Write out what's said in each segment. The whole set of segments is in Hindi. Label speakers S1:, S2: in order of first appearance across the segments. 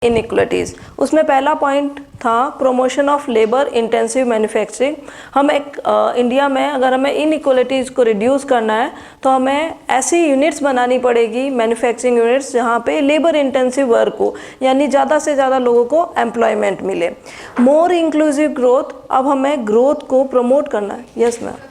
S1: इनइक्वलिटीज़। उसमें पहला पॉइंट था promotion of labour intensive manufacturing. हम एक इंडिया में अगर हमें इनइक्वलिटीज़ को रिड्यूस करना है तो हमें ऐसी यूनिट्स बनानी पड़ेगी, मैन्युफैक्चरिंग यूनिट्स, जहाँ पे लेबर इंटेंसिव वर्क हो, यानी ज़्यादा से ज़्यादा लोगों को एम्प्लॉयमेंट मिले। मोर इंक्लूसिव ग्रोथ, अब हमें ग्रोथ को प्रमोट करना है। Yes ma'am.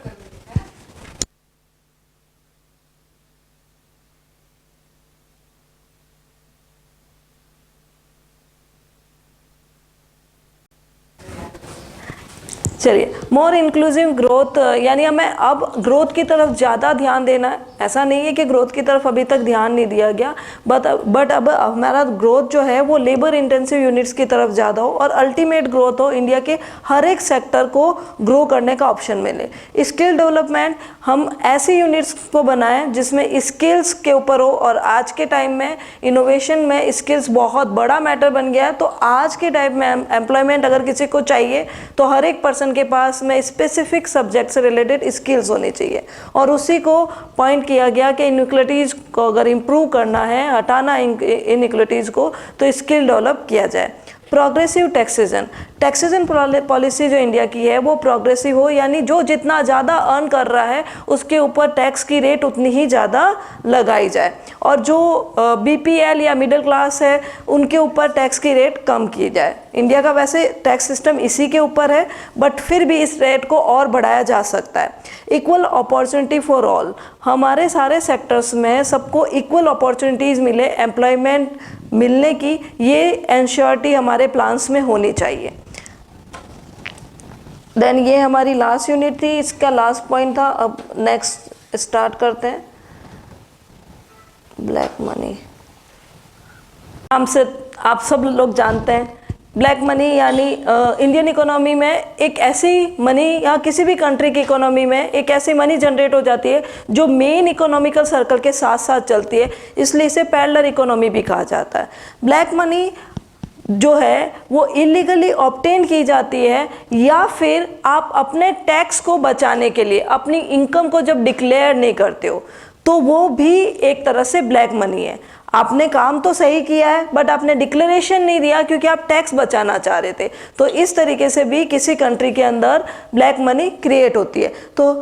S1: चलिए, मोर इंक्लूसिव ग्रोथ यानी हमें अब ग्रोथ की तरफ ज़्यादा ध्यान देना है। ऐसा नहीं है कि ग्रोथ की तरफ अभी तक ध्यान नहीं दिया गया, बट अब हमारा ग्रोथ जो है वो लेबर इंटेंसिव यूनिट्स की तरफ ज़्यादा हो और अल्टीमेट ग्रोथ हो, इंडिया के हर एक सेक्टर को ग्रो करने का ऑप्शन मिले। स्किल डेवलपमेंट, हम ऐसी यूनिट्स को बनाएं जिसमें स्किल्स के ऊपर हो, और आज के टाइम में इनोवेशन में स्किल्स बहुत बड़ा मैटर बन गया है। तो आज के टाइम में एम्प्लॉयमेंट अगर किसी को चाहिए तो हर एक पर्सन के पास में स्पेसिफिक सब्जेक्ट से रिलेटेड स्किल्स होनी चाहिए, और उसी को पॉइंट किया गया कि इनइक्वलिटीज़ को अगर इम्प्रूव करना है, हटाना इनइक्वलिटीज़ को, तो स्किल डेवलप किया जाए। प्रोग्रेसिव टैक्सेशन पॉलिसी जो इंडिया की है वो प्रोग्रेसिव हो, यानी जो जितना ज़्यादा अर्न कर रहा है उसके ऊपर टैक्स की रेट उतनी ही ज़्यादा लगाई जाए, और जो बीपीएल या मिडिल क्लास है उनके ऊपर टैक्स की रेट कम की जाए। इंडिया का वैसे टैक्स सिस्टम इसी के ऊपर है, बट फिर भी इस रेट को और बढ़ाया जा सकता है। इक्वल अपॉर्चुनिटी फॉर ऑल, हमारे सारे सेक्टर्स में सबको इक्वल अपॉर्चुनिटीज़ मिले, एम्प्लॉयमेंट मिलने की, ये एंश्योरिटी हमारे प्लान्स में होनी चाहिए। देन ये हमारी लास्ट यूनिट थी, इसका लास्ट पॉइंट था। अब नेक्स्ट स्टार्ट करते हैं। ब्लैक मनी, हमसे आप सब लोग जानते हैं ब्लैक मनी यानी इंडियन इकोनॉमी में एक ऐसी मनी, या किसी भी कंट्री की इकोनॉमी में एक ऐसी मनी जनरेट हो जाती है जो मेन इकोनॉमिकल सर्कल के साथ साथ चलती है, इसलिए इसे पैरेलल इकोनॉमी भी कहा जाता है। ब्लैक मनी जो है वो इलीगली ऑब्टेन की जाती है, या फिर आप अपने टैक्स को बचाने के लिए अपनी इनकम को जब डिक्लेयर नहीं करते हो तो वो भी एक तरह से ब्लैक मनी है। आपने काम तो सही किया है बट आपने डिक्लेरेशन नहीं दिया क्योंकि आप टैक्स बचाना चाह रहे थे, तो इस तरीके से भी किसी कंट्री के अंदर ब्लैक मनी क्रिएट होती है। तो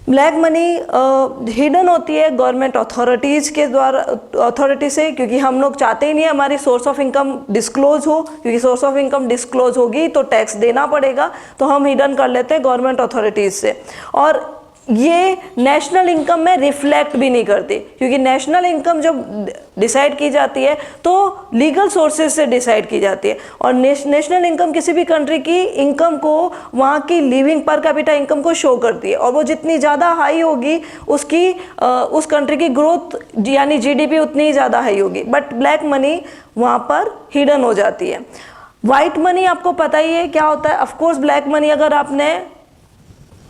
S1: ब्लैक मनी हिडन होती है गवर्नमेंट अथॉरिटीज़ के द्वारा, अथॉरिटी से, क्योंकि हम लोग चाहते ही नहीं हमारी सोर्स ऑफ इनकम डिस्क्लोज हो, क्योंकि सोर्स ऑफ इनकम डिस्क्लोज होगी तो टैक्स देना पड़ेगा, तो हम हिडन कर लेते हैं गवर्नमेंट अथॉरिटीज़ से। और ये नेशनल इनकम में रिफ्लेक्ट भी नहीं करती, क्योंकि नेशनल इनकम जब डिसाइड की जाती है तो लीगल सोर्सेज से डिसाइड की जाती है, और नेशनल इनकम किसी भी कंट्री की इनकम को, वहाँ की लिविंग पर कैपिटा इनकम को शो करती है, और वो जितनी ज़्यादा हाई होगी उसकी उस कंट्री की ग्रोथ यानी जीडीपी उतनी ही ज़्यादा हाई होगी। बट ब्लैक मनी वहाँ पर हिडन हो जाती है। वाइट मनी आपको पता ही है क्या होता है। ऑफकोर्स ब्लैक मनी अगर आपने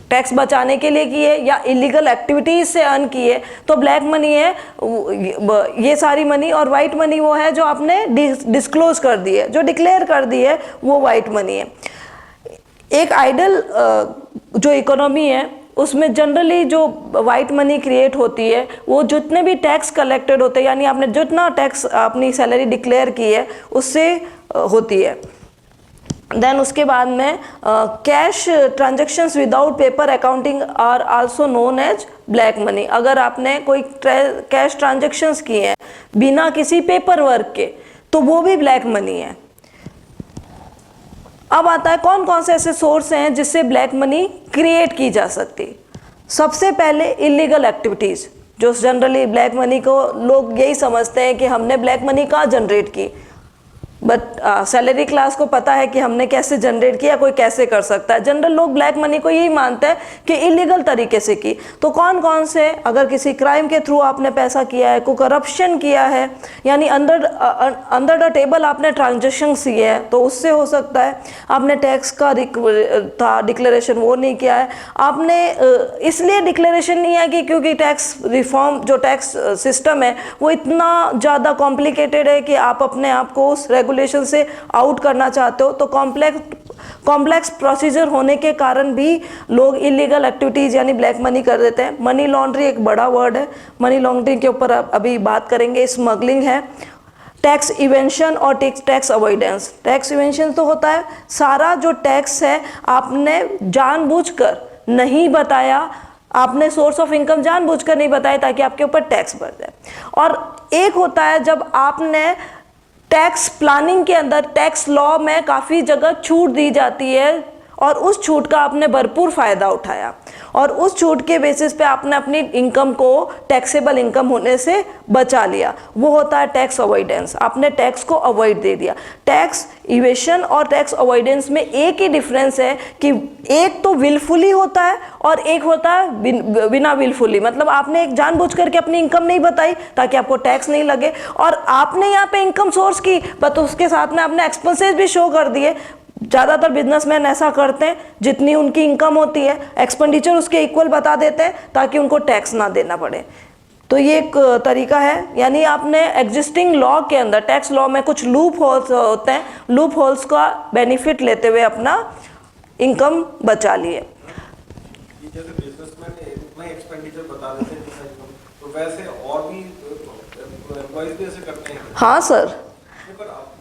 S1: टैक्स बचाने के लिए की है या इलीगल एक्टिविटीज से अर्न की है तो ब्लैक मनी है ये सारी मनी, और वाइट मनी वो है जो आपने डिस्क्लोज कर दी है, जो डिक्लेयर कर दी है, वो वाइट मनी है। एक आइडल जो इकोनॉमी है उसमें जनरली जो वाइट मनी क्रिएट होती है वो जितने भी टैक्स कलेक्टेड होते हैं, यानी आपने जितना टैक्स अपनी सैलरी डिक्लेयर की है उससे होती है। देन उसके बाद में cash transactions without paper accounting are also known as black money. अगर आपने कोई कैश ट्रांजैक्शंस किए हैं बिना किसी पेपर वर्क के तो वो भी ब्लैक मनी है। अब आता है कौन कौन से ऐसे सोर्स हैं जिससे ब्लैक मनी क्रिएट की जा सकती। सबसे पहले इलीगल एक्टिविटीज़, जो जनरली ब्लैक मनी को लोग यही समझते हैं कि हमने ब्लैक मनी कहाँ जनरेट की, बट सैलरी क्लास को पता है कि हमने कैसे जनरेट किया, कोई कैसे कर सकता है। जनरल लोग ब्लैक मनी को यही मानते हैं कि इलीगल तरीके से की। तो कौन कौन से, अगर किसी क्राइम के थ्रू आपने पैसा किया है, कोई करप्शन किया है, यानी अंडर द टेबल आपने ट्रांजेक्शन किए हैं तो उससे हो सकता है। आपने टैक्स का था डिक्लेरेशन वो नहीं किया है, आपने इसलिए डिक्लेरेशन नहीं है कि क्योंकि टैक्स रिफॉर्म, जो टैक्स सिस्टम है वो इतना ज़्यादा कॉम्प्लिकेटेड है कि आप अपने आप को उस रेगुलेशन से आउट करना चाहते हो, तो कॉम्प्लेक्स प्रोसीजर होने के कारण भी लोग इलीगल एक्टिविटीज़ यानी ब्लैक मनी कर देते हैं। मनी लॉन्ड्रिंग एक बड़ा वर्ड है, मनी लॉन्ड्रिंग के ऊपर अभी बात करेंगे। स्मगलिंग है, टैक्स इवेंशन और टैक्स अवॉइडेंस। टैक्स इवेंशन तो होता है सारा जो टैक्स है आपने जानबूझकर नहीं बताया, आपने सोर्स ऑफ इनकम जानबूझकर नहीं बताया ताकि आपके ऊपर टैक्स बढ़ जाए। और एक होता है जब आपने टैक्स प्लानिंग के अंदर टैक्स लॉ में काफ़ी जगह छूट दी जाती है और उस छूट का आपने भरपूर फ़ायदा उठाया और उस छूट के बेसिस पे आपने अपनी इनकम को टैक्सेबल इनकम होने से बचा लिया, वो होता है टैक्स अवॉइडेंस। आपने टैक्स को अवॉइड दे दिया। टैक्स इवेशन और टैक्स अवॉइडेंस में एक ही डिफरेंस है कि एक तो विलफुली होता है और एक होता है बिना विलफुली, मतलब आपने एक जानबूझ करके अपनी इनकम नहीं बताई ताकि आपको टैक्स नहीं लगे और आपने यहाँ पे इनकम सोर्स की बट उसके साथ में आपने एक्सपेंसेस भी शो कर दिए। ज़्यादातर बिजनेसमैन ऐसा करते हैं, जितनी उनकी इनकम होती है एक्सपेंडिचर उसके इक्वल बता देते हैं ताकि उनको टैक्स ना देना पड़े। तो ये एक तरीका है, यानी आपने एग्जिस्टिंग लॉ के अंदर टैक्स लॉ में कुछ लूप होल्स होते हैं, लूप होल्स का बेनिफिट लेते हुए अपना इनकम बचा लिए।
S2: जैसे बिजनेसमैन इतना एक्सपेंडिचर बता देते हैं तो वैसे और भी एम्प्लॉइज भी ऐसे करते हैं?
S1: हाँ सर,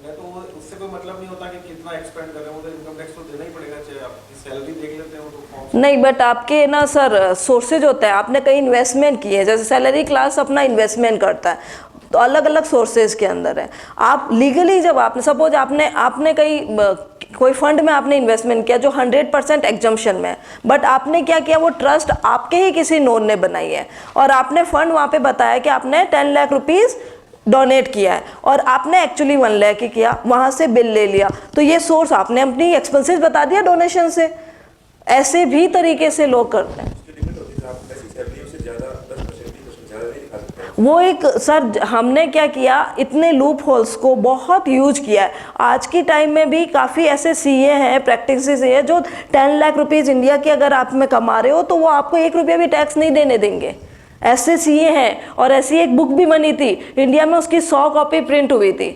S2: मैं तो उससे कोई मतलब नहीं होता कि कितना एक्सपेंड कर रहे हो, तो इनकम टैक्स तो देना ही पड़ेगा, चाहे आपकी सैलरी देख लेते हो तो फॉर्म
S1: नहीं बट आपके ना सर सोर्सेज होता है, आपने कहीं इन्वेस्टमेंट की है, जैसे सैलरी क्लास अपना इन्वेस्टमेंट करता है तो अलग अलग सोर्सेज के अंदर है। आप लीगली जब आपने सपोज आपने कहीं कोई फंड में आपने इन्वेस्टमेंट किया जो 100% एग्जम्पशन में है, बट आपने क्या किया, वो ट्रस्ट आपके ही किसी नोन ने बनाई है और आपने फंड वहाँ पे बताया कि आपने 10 लाख रुपीज़ डोनेट किया है और आपने एक्चुअली 1 लाख ही किया, वहाँ से बिल ले लिया, तो ये सोर्स आपने अपनी एक्सपेंसेस बता दिया डोनेशन से। ऐसे भी तरीके से लोग करते हैं। वो एक सर हमने क्या किया, इतने लूप होल्स को बहुत यूज किया है। आज की टाइम में भी काफ़ी ऐसे सीए हैं, प्रैक्टिसेस है जो 10 लाख रुपीज़ इंडिया के अगर आप में कमा रहे हो तो वो आपको 1 रुपया भी टैक्स नहीं देने देंगे। ऐसे सीए हैं। और ऐसी एक बुक भी बनी थी इंडिया में, उसकी 100 कॉपी प्रिंट हुई थी,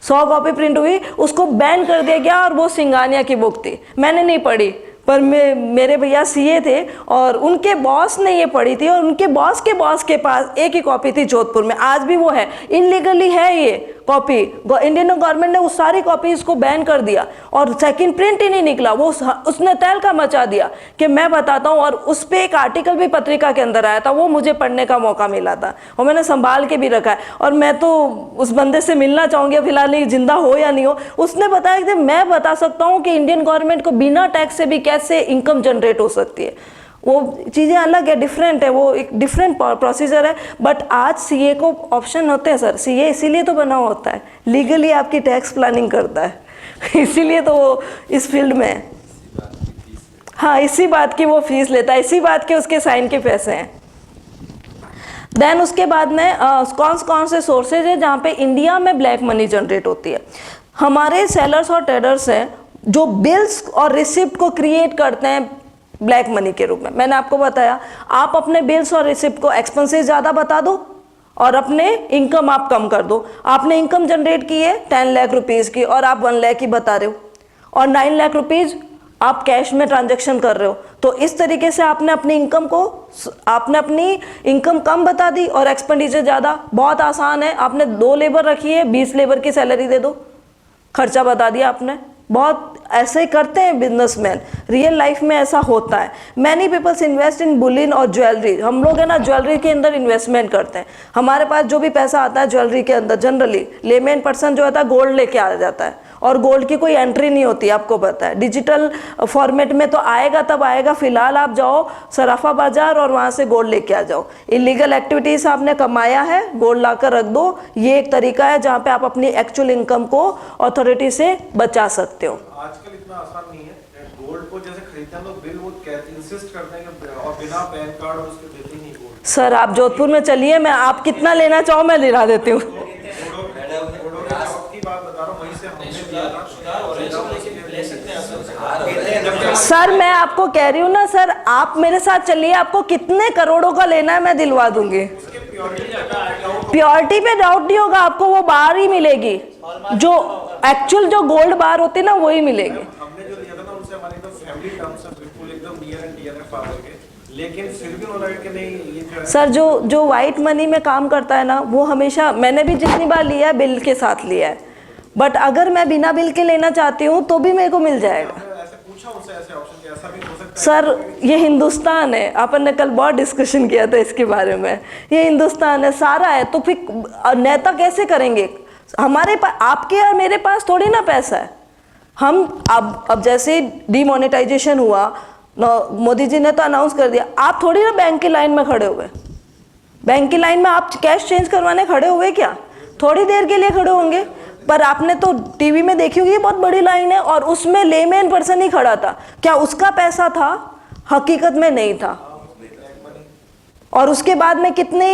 S1: 100 कॉपी प्रिंट हुई, उसको बैन कर दिया गया और वो सिंघानिया की बुक थी। मैंने नहीं पढ़ी पर मेरे भैया सीए थे और उनके बॉस ने ये पढ़ी थी और उनके बॉस के पास एक ही कॉपी थी जोधपुर में, आज भी वो है, इनलीगली है ये कॉपी। इंडियन गवर्नमेंट ने उस सारी कॉपीज को बैन कर दिया और सेकंड प्रिंट ही नहीं निकला। वो उसने तहलका मचा दिया कि मैं बताता हूँ, और उस पर एक आर्टिकल भी पत्रिका के अंदर आया था, वो मुझे पढ़ने का मौका मिला था और मैंने संभाल के भी रखा है। और मैं तो उस बंदे से मिलना चाहूँगी, फिलहाल नहीं जिंदा हो या नहीं हो। उसने बताया कि मैं बता सकता हूँ कि इंडियन गवर्नमेंट को बिना टैक्स से भी कैसे इनकम जनरेट हो सकती है। वो चीज़ें अलग है, डिफरेंट है, वो एक डिफरेंट प्रोसीजर है। बट आज सीए को ऑप्शन होते हैं सर, सीए इसीलिए तो बना होता है, लीगली आपकी टैक्स प्लानिंग करता है इसीलिए तो वो इस फील्ड में है। हाँ, इसी बात की वो फीस लेता है, इसी बात के उसके साइन के पैसे हैं। देन उसके बाद में कौन से सोर्सेज है जहाँ पे इंडिया में ब्लैक मनी जनरेट होती है। हमारे सेलर्स और ट्रेडर्स हैं जो बिल्स और रिसिप्ट को क्रिएट करते हैं ब्लैक मनी के रूप में। मैंने आपको बताया, आप अपने बिल्स और रिसिप्ट को एक्सपेंसेस ज़्यादा बता दो और अपने इनकम आप कम कर दो। आपने इनकम जनरेट की है 10 लाख रुपीज़ की और आप 1 लाख ही बता रहे हो और 9 लाख रुपीज़ आप कैश में ट्रांजैक्शन कर रहे हो। तो इस तरीके से आपने अपनी इनकम कम बता दी और एक्सपेंडिचर ज़्यादा। बहुत आसान है, आपने 2 लेबर रखी है, 20 लेबर की सैलरी दे दो, खर्चा बता दिया आपने। बहुत ऐसे करते हैं बिजनेसमैन, रियल लाइफ में ऐसा होता है। Many peoples invest in bullion और ज्वेलरी। हम लोग है ना ज्वेलरी के अंदर इन्वेस्टमेंट करते हैं। हमारे पास जो भी पैसा आता है ज्वेलरी के अंदर, जनरली लेमेन पर्सन जो होता है गोल्ड लेके आ जाता है और गोल्ड की कोई एंट्री नहीं होती, आपको पता है। डिजिटल फॉर्मेट में तो आएगा तब आएगा, फिलहाल आप जाओ सराफा बाजार और वहाँ से गोल्ड लेके आ जाओ। इलीगल एक्टिविटीज़ आपने कमाया है, गोल्ड लाकर रख दो। ये एक तरीका है जहाँ पे आप अपनी एक्चुअल इनकम को अथॉरिटी से बचा सकते हो।
S2: आजकल इतना आसान नहीं है, गोल्ड को जैसे खरीदते हैं तो बिल वो इंसिस्ट करते हैं और बिना पैन कार्ड और उसके देते ही नहीं गोल्ड।
S1: सर आप जोधपुर में चलिए, मैं आप कितना लेना चाहो मैं दिला देती हूँ। सर मैं आपको कह रही हूँ ना सर, आप मेरे साथ चलिए, आपको कितने करोड़ों का लेना है मैं दिलवा दूंगी। प्योरिटी पे डाउट नहीं होगा, आपको वो बार ही मिलेगी, जो एक्चुअल जो गोल्ड बार होती है ना वही मिलेगी।
S2: हमने जो लिया था ना उनसे हमारी तो फैमिली टर्म्स है, बिल्कुल एकदम नियर एंड डियर है फादर के, लेकिन फिर भी उन्होंने कहा कि नहीं ये जो है
S1: सर जो वाइट मनी में काम करता है ना, वो हमेशा, मैंने भी जितनी बार लिया है बिल के साथ लिया है, बट अगर मैं बिना बिल के लेना चाहती हूँ तो भी मेरे को मिल जाएगा।
S2: आपने ऐसे पूछा उनसे ऐसे ऑप्शन कि ऐसा भी हो सकता है?
S1: सर ये हिंदुस्तान है, अपन ने कल बहुत डिस्कशन किया था इसके बारे में, ये हिंदुस्तान है, सारा है, तो फिर नेता कैसे करेंगे? हमारे पास, आपके और मेरे पास थोड़ी ना पैसा है। हम अब जैसे डीमोनेटाइजेशन हुआ, मोदी जी ने तो अनाउंस कर दिया, आप थोड़ी ना बैंक की लाइन में खड़े हुए, बैंक की लाइन में आप कैश चेंज करवाने खड़े हुए क्या? थोड़ी देर के लिए खड़े होंगे, पर आपने तो टीवी में देखी होगी बहुत बड़ी लाइन है, और उसमें लेमैन पर्सन ही खड़ा था। क्या उसका पैसा था? हकीकत में नहीं था। और उसके बाद में कितनी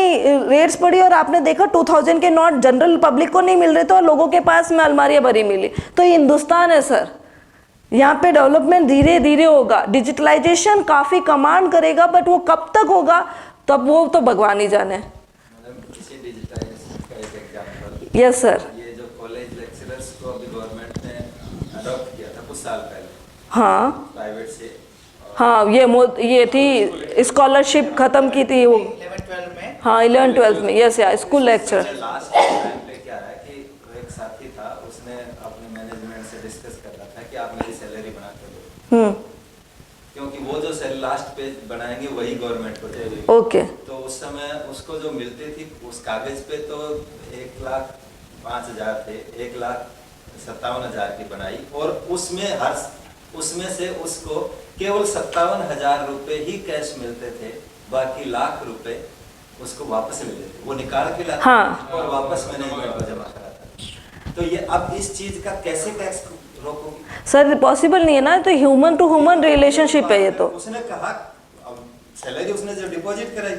S1: रेट्स पड़ी, और आपने देखा 2000 के नोट जनरल पब्लिक को नहीं मिल रहे थे और लोगों के पास में अलमारियां भरी मिली। तो ये हिंदुस्तान है सर, यहाँ पे डेवलपमेंट धीरे धीरे होगा, डिजिटलाइजेशन काफ़ी कमांड करेगा, बट वो कब तक होगा तब वो तो भगवान ही जाने।
S3: इसी डिजिटाइजेशन का एक एग्जांपल,
S1: यस सर।
S3: ये जो कॉलेज लेक्चरर्स को अभी गवर्नमेंट ने अडॉप्ट किया था कुछ साल पहले,
S1: हाँ
S3: प्राइवेट से।
S1: हाँ, ये थी स्कॉलरशिप ख़त्म की थी वो
S4: 11-12 में।
S1: हाँ 11-12 में, यस या स्कूल लेक्चर।
S3: लास्ट टाइम पे क्या है कि एक साथी था, उसने अपने मैनेजमेंट से डिस्कस कर रहा था कि आप मेरी सैलरी बना के दो, क्योंकि वो जो लास्ट पे बनाएंगे वही गवर्नमेंट को देगी।
S1: ओके।
S3: तो उस समय उसको जो मिलती थी उस कागज पे तो 1,05,000 थे, 1,57,000 की बनाई, और उसमें से उसको केवल 57,000 रुपए ही कैश मिलते थे, बाकी लाख रुपए उसको वापस मिलते थे, वो निकाल के लाता
S1: हाँ।
S3: और वापस मैनेजमेंट को जमा कराता। तो ये अब इस चीज का कैसे टैक्स रोकोगे?
S1: सर पॉसिबल नहीं है ना, तो ह्यूमन टू ह्यूमन रिलेशनशिप है ये तो।
S3: उसने कहा अब सैलरी उसने जो डिपॉजिट कराई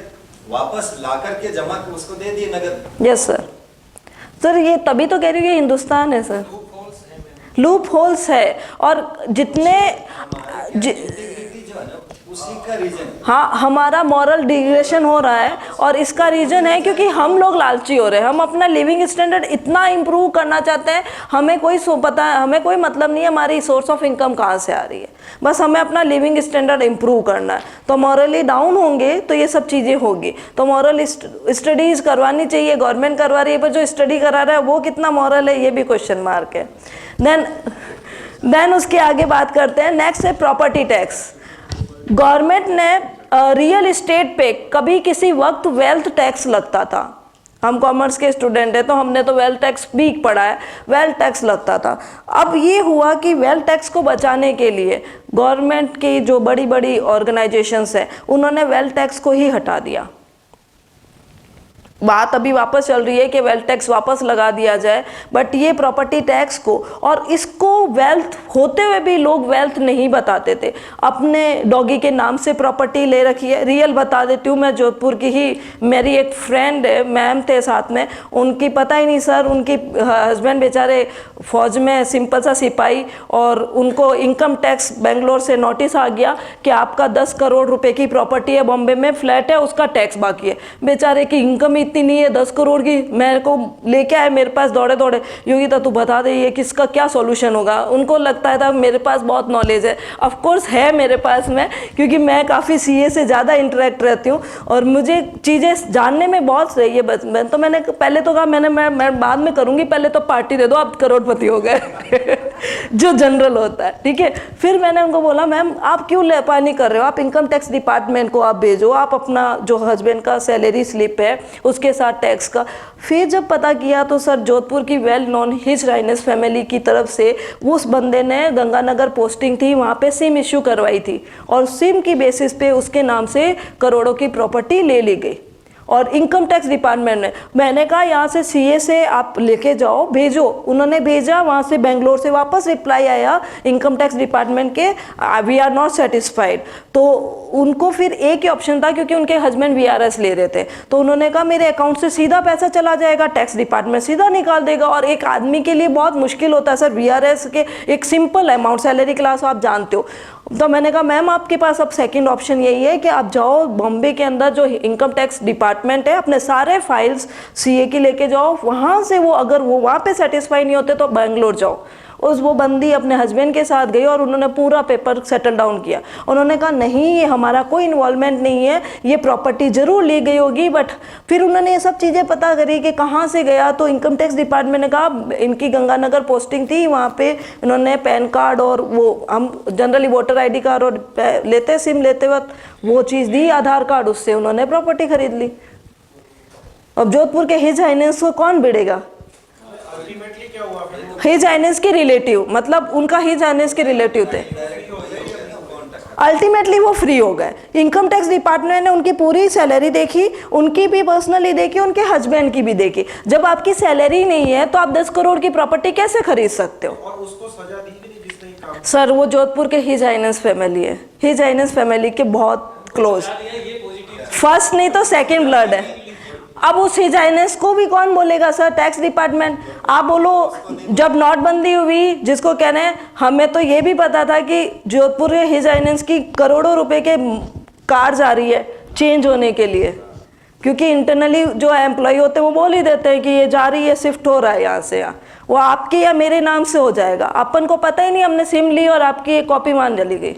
S3: वापस ला करके जमा के उसको दे दिए नगद।
S1: Yes sir. सर ये तभी तो कह रही हूँ ये हिंदुस्तान है सर, लूप होल्स है, और जितने
S3: इंटीग्रिटी जो है ना उसी का रीजन।
S1: हाँ, हमारा मॉरल डिग्रेडेशन हो रहा है, और इसका रीज़न है क्योंकि हम लोग लालची हो रहे हैं। हम अपना लिविंग स्टैंडर्ड इतना इम्प्रूव करना चाहते हैं, हमें हमें कोई मतलब नहीं है हमारी सोर्स ऑफ इनकम कहाँ से आ रही है, बस हमें अपना लिविंग स्टैंडर्ड इम्प्रूव करना है। तो मॉरली डाउन होंगे तो ये सब चीज़ें होगी। तो मॉरल स्टडीज़ करवानी चाहिए, गवर्नमेंट करवा रही है, पर जो स्टडी करा रहा है वो कितना मॉरल है ये भी क्वेश्चन मार्क है। देन उसके आगे बात करते हैं, नेक्स्ट है प्रॉपर्टी टैक्स। गवर्नमेंट ने रियल एस्टेट पे कभी किसी वक्त वेल्थ टैक्स लगता था, हम कॉमर्स के स्टूडेंट हैं तो हमने तो वेल्थ टैक्स भी पढ़ा है, वेल्थ टैक्स लगता था। अब ये हुआ कि वेल्थ टैक्स को बचाने के लिए गवर्नमेंट की जो बड़ी बड़ी ऑर्गेनाइजेशंस हैं उन्होंने वेल्थ टैक्स को ही हटा दिया। बात अभी वापस चल रही है कि वेल्थ टैक्स वापस लगा दिया जाए, बट ये प्रॉपर्टी टैक्स को, और इसको वेल्थ होते हुए भी लोग वेल्थ नहीं बताते थे। अपने डॉगी के नाम से प्रॉपर्टी ले रखी है। रियल बता देती हूँ, मैं जोधपुर की ही, मेरी एक फ्रेंड है, मैम थे साथ में, उनकी पता ही नहीं सर, उनकी हस्बैंड बेचारे फौज में सिंपल सा सिपाही, और उनको इनकम टैक्स बेंगलोर से नोटिस आ गया कि आपका 10 करोड़ रुपए की प्रॉपर्टी है, बॉम्बे में फ्लैट है, उसका टैक्स बाकी है। बेचारे की इनकम इतनी नहीं है 10 करोड़ की, मेरे को लेके आए मेरे पास दौड़े दौड़े, योगिता तू बता दे ये किसका क्या सॉल्यूशन होगा। उनको लगता था मेरे पास बहुत नॉलेज है, ऑफ कोर्स है मेरे पास में, क्योंकि मैं काफ़ी सीए से ज़्यादा इंटरेक्ट रहती हूँ और मुझे चीज़ें जानने में बहुत सही है। बस मैंने पहले तो कहा मैं बाद में करूँगी, पहले तो पार्टी दे दो, आप करोड़पति हो गए जो जनरल होता है, ठीक है। फिर मैंने उनको बोला मैम आप क्यों नहीं कर रहे हो, आप इनकम टैक्स डिपार्टमेंट को आप भेजो, आप अपना जो हस्बैंड का सैलरी स्लिप है उसके साथ टैक्स का। फिर जब पता किया तो सर जोधपुर की वेल नोन हिज राइनस फैमिली की तरफ से उस बंदे ने, गंगानगर पोस्टिंग थी, वहाँ पे सिम इश्यू करवाई थी, और सिम की बेसिस पे उसके नाम से करोड़ों की प्रॉपर्टी ले ली गई। और इनकम टैक्स डिपार्टमेंट ने, मैंने कहा यहाँ से सीए से आप लेके जाओ, भेजो। उन्होंने भेजा, वहाँ से बेंगलोर से वापस रिप्लाई आया इनकम टैक्स डिपार्टमेंट के, वी आर नॉट सेटिस्फाइड। तो उनको फिर एक ही ऑप्शन था, क्योंकि उनके हस्बैंड वीआरएस ले रहे थे, तो उन्होंने कहा मेरे अकाउंट से सीधा पैसा चला जाएगा, टैक्स डिपार्टमेंट सीधा निकाल देगा। और एक आदमी के लिए बहुत मुश्किल होता है सर वीआरएस के, एक सिंपल अमाउंट, सैलरी क्लास आप जानते हो। तो मैंने कहा मैम आपके पास अब सेकंड ऑप्शन यही है कि आप जाओ बॉम्बे के अंदर जो इनकम टैक्स डिपार्टमेंट है, अपने सारे फाइल्स सीए की लेके जाओ, वहाँ से वो अगर वो वहाँ पे सेटिस्फाई नहीं होते तो बेंगलोर जाओ। उस वो बंदी अपने हस्बैंड के साथ गई और उन्होंने पूरा पेपर सेटल डाउन किया। उन्होंने कहा नहीं ये हमारा कोई इन्वॉल्वमेंट नहीं है, ये प्रॉपर्टी ज़रूर ली गई होगी, बट फिर उन्होंने ये सब चीज़ें पता करी कि कहाँ से गया। तो इनकम टैक्स डिपार्टमेंट ने कहा इनकी गंगानगर पोस्टिंग थी, वहाँ पे इन्होंने पैन कार्ड और वो हम जनरली वोटर ID कार्ड और लेते सिम लेते वक्त वो चीज़ दी, आधार कार्ड, उससे उन्होंने प्रॉपर्टी खरीद ली। अब जोधपुर के हिज हाइनेस को कौन भिड़ेगा?
S2: अल्टीमेटली क्या हुआ फिर?
S1: हिज हाइनेस के रिलेटिव, मतलब उनका हिज हाइनेस के रिलेटिव थे, अल्टीमेटली वो फ्री हो गए। इनकम टैक्स डिपार्टमेंट ने उनकी पूरी सैलरी देखी, उनकी भी पर्सनली देखी, उनके हस्बैंड की भी देखी। जब आपकी सैलरी नहीं है तो आप 10 करोड़ की प्रॉपर्टी कैसे खरीद सकते हो?
S2: और उसको सजा दी कि नहीं जिसने ये काम?
S1: सर वो जोधपुर के हिज हाइनेस फैमिली है, हिज हाइनेस फैमिली के बहुत क्लोज, फर्स्ट नहीं तो सेकंड ब्लड है। अब उस हिज हाइनेस को भी कौन बोलेगा सर? Tax department. आप बोलो जब नोटबंदी हुई, जिसको कह रहे हैं, हमें तो ये भी पता था कि जोधपुर के हिज हाइनेस की करोड़ों रुपए के कार जा रही है चेंज होने के लिए, क्योंकि इंटरनली जो एम्प्लॉय होते हैं वो बोल ही देते हैं कि ये जा रही है, शिफ्ट हो रहा है यहाँ से यहाँ, वो आपके या मेरे नाम से हो जाएगा। अपन को पता ही नहीं, हमने सिम ली और आपकी एक कॉपी मान चली गई,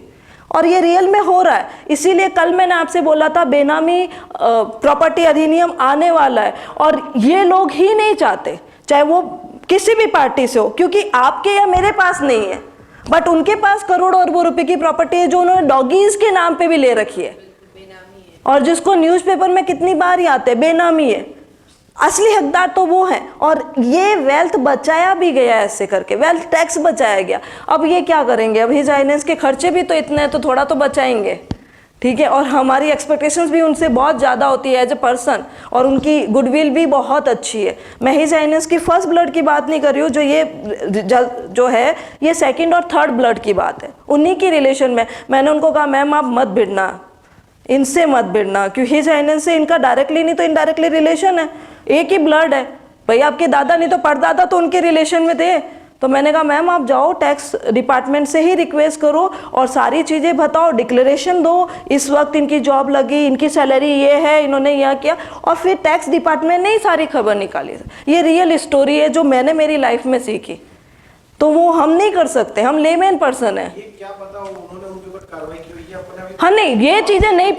S1: और ये रियल में हो रहा है। इसीलिए कल मैंने आपसे बोला था बेनामी प्रॉपर्टी अधिनियम आने वाला है, और ये लोग ही नहीं चाहते, चाहे वो किसी भी पार्टी से हो, क्योंकि आपके या मेरे पास नहीं है, बट उनके पास करोड़ों अरबों रुपए की प्रॉपर्टी है जो उन्होंने डॉगीज के नाम पे भी ले रखी है, और जिसको न्यूज़पेपर में कितनी बार ही आते हैं बेनामी है। असली हकदार तो वो है, और ये वेल्थ बचाया भी गया ऐसे करके, वेल्थ टैक्स बचाया गया। अब ये क्या करेंगे? अब हिज हाइनेस के खर्चे भी तो इतने हैं, तो थोड़ा तो बचाएंगे, ठीक है। और हमारी एक्सपेक्टेशंस भी उनसे बहुत ज़्यादा होती है एज ए पर्सन, और उनकी गुडविल भी बहुत अच्छी है। मैं हिज हाइनेस की फर्स्ट ब्लड की बात नहीं कर रही हूँ, जो है ये सेकंड और थर्ड ब्लड की बात है, उन्हीं की रिलेशन में। मैंने उनको कहा मैम आप मत भिड़ना, इनसे मत भिड़ना, क्योंकि हिज हाइनेस से इनका डायरेक्टली नहीं तो इनडायरेक्टली रिलेशन है, एक ही ब्लड है भाई। आपके दादा नहीं तो परदादा तो उनके रिलेशन में थे। तो मैंने कहा मैम आप जाओ टैक्स डिपार्टमेंट से ही रिक्वेस्ट करो और सारी चीज़ें बताओ, डिक्लेरेशन दो, इस वक्त इनकी जॉब लगी, इनकी सैलरी ये है, इन्होंने यह किया, और फिर टैक्स डिपार्टमेंट ने ही सारी खबर निकाली। ये रियल स्टोरी है जो मैंने मेरी लाइफ में सीखी, तो वो हम नहीं कर सकते, हम लेमैन पर्सन है।
S2: ये क्या पता उन्होंने उनके ऊपर कार्रवाई की हुई है अपने अभी?
S1: हाँ नहीं, ये चीज़ें नहीं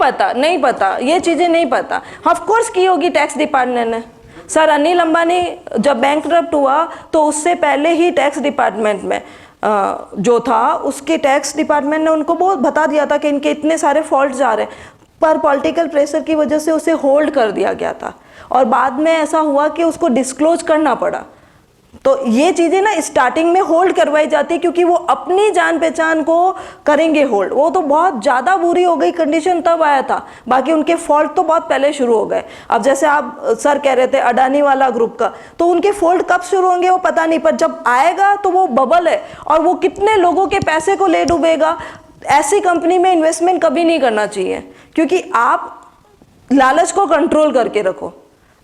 S1: पता, ये चीज़ें नहीं पता। ऑफ कोर्स की होगी टैक्स डिपार्टमेंट ने। सर अनिल अंबानी जब बैंकरप्ट हुआ तो उससे पहले ही टैक्स डिपार्टमेंट में जो था, उसके टैक्स डिपार्टमेंट ने उनको बहुत बता दिया था कि इनके इतने सारे फॉल्ट आ रहे हैं, पर पॉलिटिकल प्रेशर की वजह से उसे होल्ड कर दिया गया था, और बाद में ऐसा हुआ कि उसको डिस्क्लोज करना पड़ा। तो ये चीज़ें ना स्टार्टिंग में होल्ड करवाई जाती है, क्योंकि वो अपनी जान पहचान को करेंगे होल्ड। वो तो बहुत ज़्यादा बुरी हो गई कंडीशन तब आया था, बाकी उनके फॉल्ट तो बहुत पहले शुरू हो गए। अब जैसे आप सर कह रहे थे अडानी वाला ग्रुप का, तो उनके फॉल्ट कब शुरू होंगे वो पता नहीं, पर जब आएगा तो वो बबल है, और वो कितने लोगों के पैसे को ले डूबेगा। ऐसी कंपनी में इन्वेस्टमेंट कभी नहीं करना चाहिए, क्योंकि आप लालच को कंट्रोल करके रखो,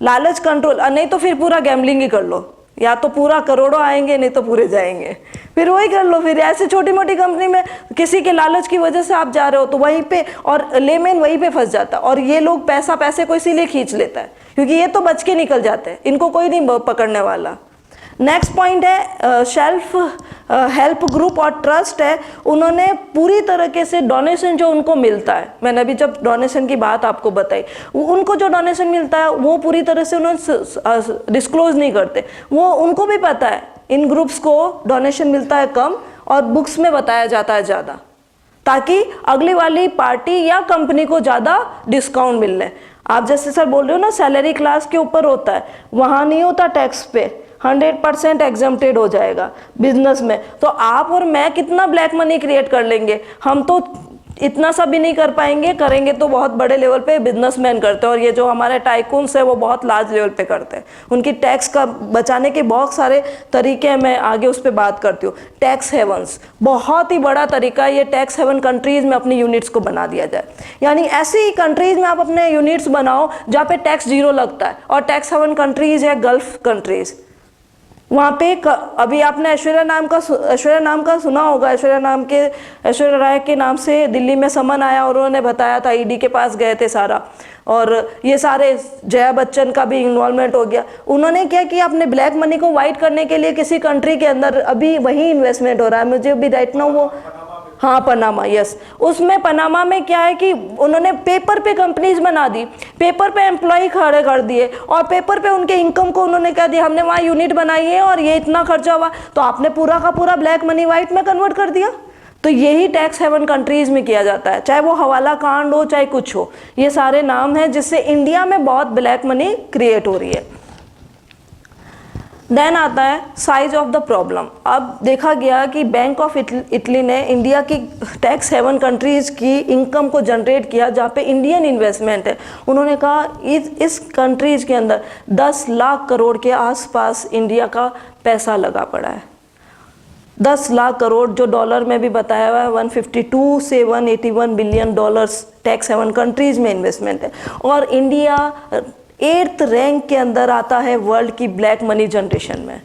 S1: लालच कंट्रोल, नहीं तो फिर पूरा गैम्बलिंग ही कर लो, या तो पूरा करोड़ों आएंगे नहीं तो पूरे जाएंगे, फिर वही कर लो। फिर ऐसे छोटी मोटी कंपनी में किसी के लालच की वजह से आप जा रहे हो तो वहीं पे, और लेमैन वहीं पे फंस जाता है। और ये लोग पैसे को इसीलिए खींच लेता है, क्योंकि ये तो बच के निकल जाते हैं, इनको कोई नहीं पकड़ने वाला। नेक्स्ट पॉइंट है सेल्फ हेल्प ग्रुप और ट्रस्ट है। उन्होंने पूरी तरीके से डोनेशन जो उनको मिलता है, मैंने अभी जब डोनेशन की बात आपको बताई, उनको जो डोनेशन मिलता है वो पूरी तरह से उन्होंने डिस्क्लोज नहीं करते। वो उनको भी पता है इन ग्रुप्स को डोनेशन मिलता है कम, और बुक्स में बताया जाता है ज़्यादा, ताकि अगली वाली पार्टी या कंपनी को ज़्यादा डिस्काउंट मिल रहे। आप जैसे सर बोल रहे हो ना सैलरी क्लास के ऊपर होता है, वहाँ नहीं होता टैक्स पे, 100% एग्जम्प्टेड हो जाएगा बिजनेस में। तो आप और मैं कितना ब्लैक मनी क्रिएट कर लेंगे, हम तो इतना सा भी नहीं कर पाएंगे, करेंगे तो बहुत बड़े लेवल पे बिजनेसमैन करते हैं, और ये जो हमारे टाइकून्स है वो बहुत लार्ज लेवल पे करते हैं। उनकी टैक्स का बचाने के बहुत सारे तरीके हैं, मैं आगे उस पर बात करती हूँ। टैक्स हेवंस बहुत ही बड़ा तरीका है, ये टैक्स हेवन कंट्रीज़ में अपनी यूनिट्स को बना दिया जाए, यानी ऐसी कंट्रीज़ में आप अपने यूनिट्स बनाओ जहाँ पे टैक्स जीरो लगता है, और टैक्स हेवन कंट्रीज़ है गल्फ कंट्रीज़, वहाँ पे अभी आपने ऐश्वर्या नाम का सुना होगा। ऐश्वर्या राय के नाम से दिल्ली में समन आया और उन्होंने बताया था, ईडी के पास गए थे सारा, और ये सारे जया बच्चन का भी इन्वॉल्वमेंट हो गया। उन्होंने क्या किया, अपने ब्लैक मनी को वाइट करने के लिए किसी कंट्री के अंदर अभी वही इन्वेस्टमेंट हो रहा है, मुझे अभी राइट नाउ वो, हाँ पनामा, यस। उसमें पनामा में क्या है कि उन्होंने पेपर पे कंपनीज बना दी, पेपर पे एम्प्लॉय खड़े कर दिए, और पेपर पे उनके इनकम को उन्होंने क्या दिया, हमने वहाँ यूनिट बनाई है और ये इतना खर्चा हुआ, तो आपने पूरा का पूरा ब्लैक मनी वाइट में कन्वर्ट कर दिया। तो यही टैक्स हेवन कंट्रीज में किया जाता है, चाहे वो हवाला कांड हो चाहे कुछ हो, ये सारे नाम हैं जिससे इंडिया में बहुत ब्लैक मनी क्रिएट हो रही है। देन आता है साइज ऑफ द प्रॉब्लम। अब देखा गया कि बैंक ऑफ इटली ने इंडिया की टैक्स हेवन कंट्रीज़ की इनकम को जनरेट किया जहाँ पे इंडियन इन्वेस्टमेंट है। उन्होंने कहा इस कंट्रीज़ के अंदर 10 लाख करोड़ के आसपास इंडिया का पैसा लगा पड़ा है। 10 लाख करोड़ जो डॉलर में भी बताया हुआ है, 152 से 181 billion dollars tax haven countries में इन्वेस्टमेंट है। और इंडिया 8th रैंक के अंदर आता है वर्ल्ड की ब्लैक मनी जनरेशन में।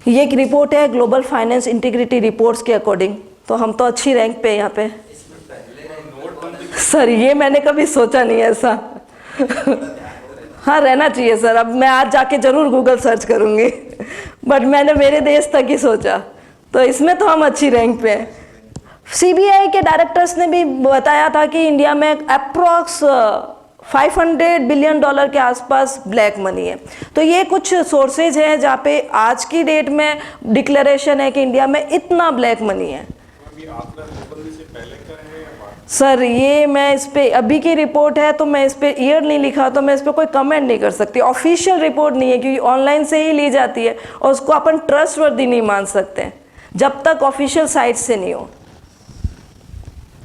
S1: ये एक रिपोर्ट है ग्लोबल फाइनेंस इंटीग्रिटी रिपोर्ट्स के अकॉर्डिंग, तो हम तो अच्छी रैंक पे यहाँ पे। सर ये मैंने कभी सोचा नहीं ऐसा। हाँ रहना चाहिए सर, अब मैं आज जाके जरूर गूगल सर्च करूँगी, बट मैंने मेरे देश तक ही सोचा, तो इसमें तो हम अच्छी रैंक पे हैं। CBI के डायरेक्टर्स ने भी बताया था कि इंडिया में अप्रॉक्स 500 बिलियन डॉलर के आसपास ब्लैक मनी है। तो ये कुछ सोर्सेज हैं जहाँ पे आज की डेट में डिक्लेरेशन है कि इंडिया में इतना ब्लैक मनी है। सर ये मैं इस पे अभी की रिपोर्ट है, तो मैं इस पे ईयर नहीं लिखा, तो मैं इस पे कोई कमेंट नहीं कर सकती। ऑफिशियल रिपोर्ट नहीं है क्योंकि ऑनलाइन से ही ली जाती है और उसको अपन ट्रस्टवर्दी नहीं मान सकते जब तक ऑफिशियल साइट से नहीं हो।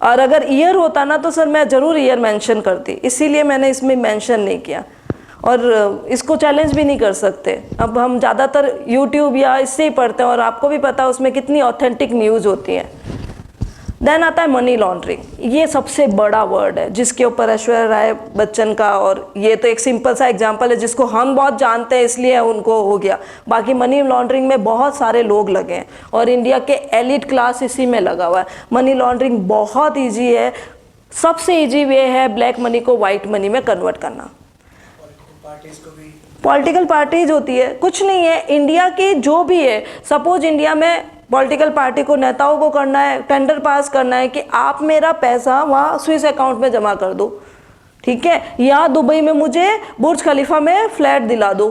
S1: और अगर ईयर होता ना तो सर मैं ज़रूर ईयर मेंशन करती, इसीलिए मैंने इसमें मेंशन नहीं किया, और इसको चैलेंज भी नहीं कर सकते। अब हम ज़्यादातर यूट्यूब या इससे ही पढ़ते हैं और आपको भी पता है उसमें कितनी ऑथेंटिक न्यूज़ होती है। देन आता है मनी लॉन्ड्रिंग। ये सबसे बड़ा वर्ड है जिसके ऊपर ऐश्वर्या राय बच्चन का, और ये तो एक सिंपल सा एग्जांपल है जिसको हम बहुत जानते हैं इसलिए उनको हो गया। बाकी मनी लॉन्ड्रिंग में बहुत सारे लोग लगे हैं और इंडिया के एलिट क्लास इसी में लगा हुआ है। मनी लॉन्ड्रिंग बहुत ईजी है, सबसे ईजी वे है ब्लैक मनी को वाइट मनी में कन्वर्ट करना। पॉलिटिकल पार्टीज होती है, कुछ नहीं है, इंडिया की जो भी है, सपोज इंडिया में पॉलिटिकल पार्टी को, नेताओं को करना है, टेंडर पास करना है कि आप मेरा पैसा वहाँ स्विस अकाउंट में जमा कर दो, ठीक है, या दुबई में मुझे बुर्ज खलीफा में फ्लैट दिला दो,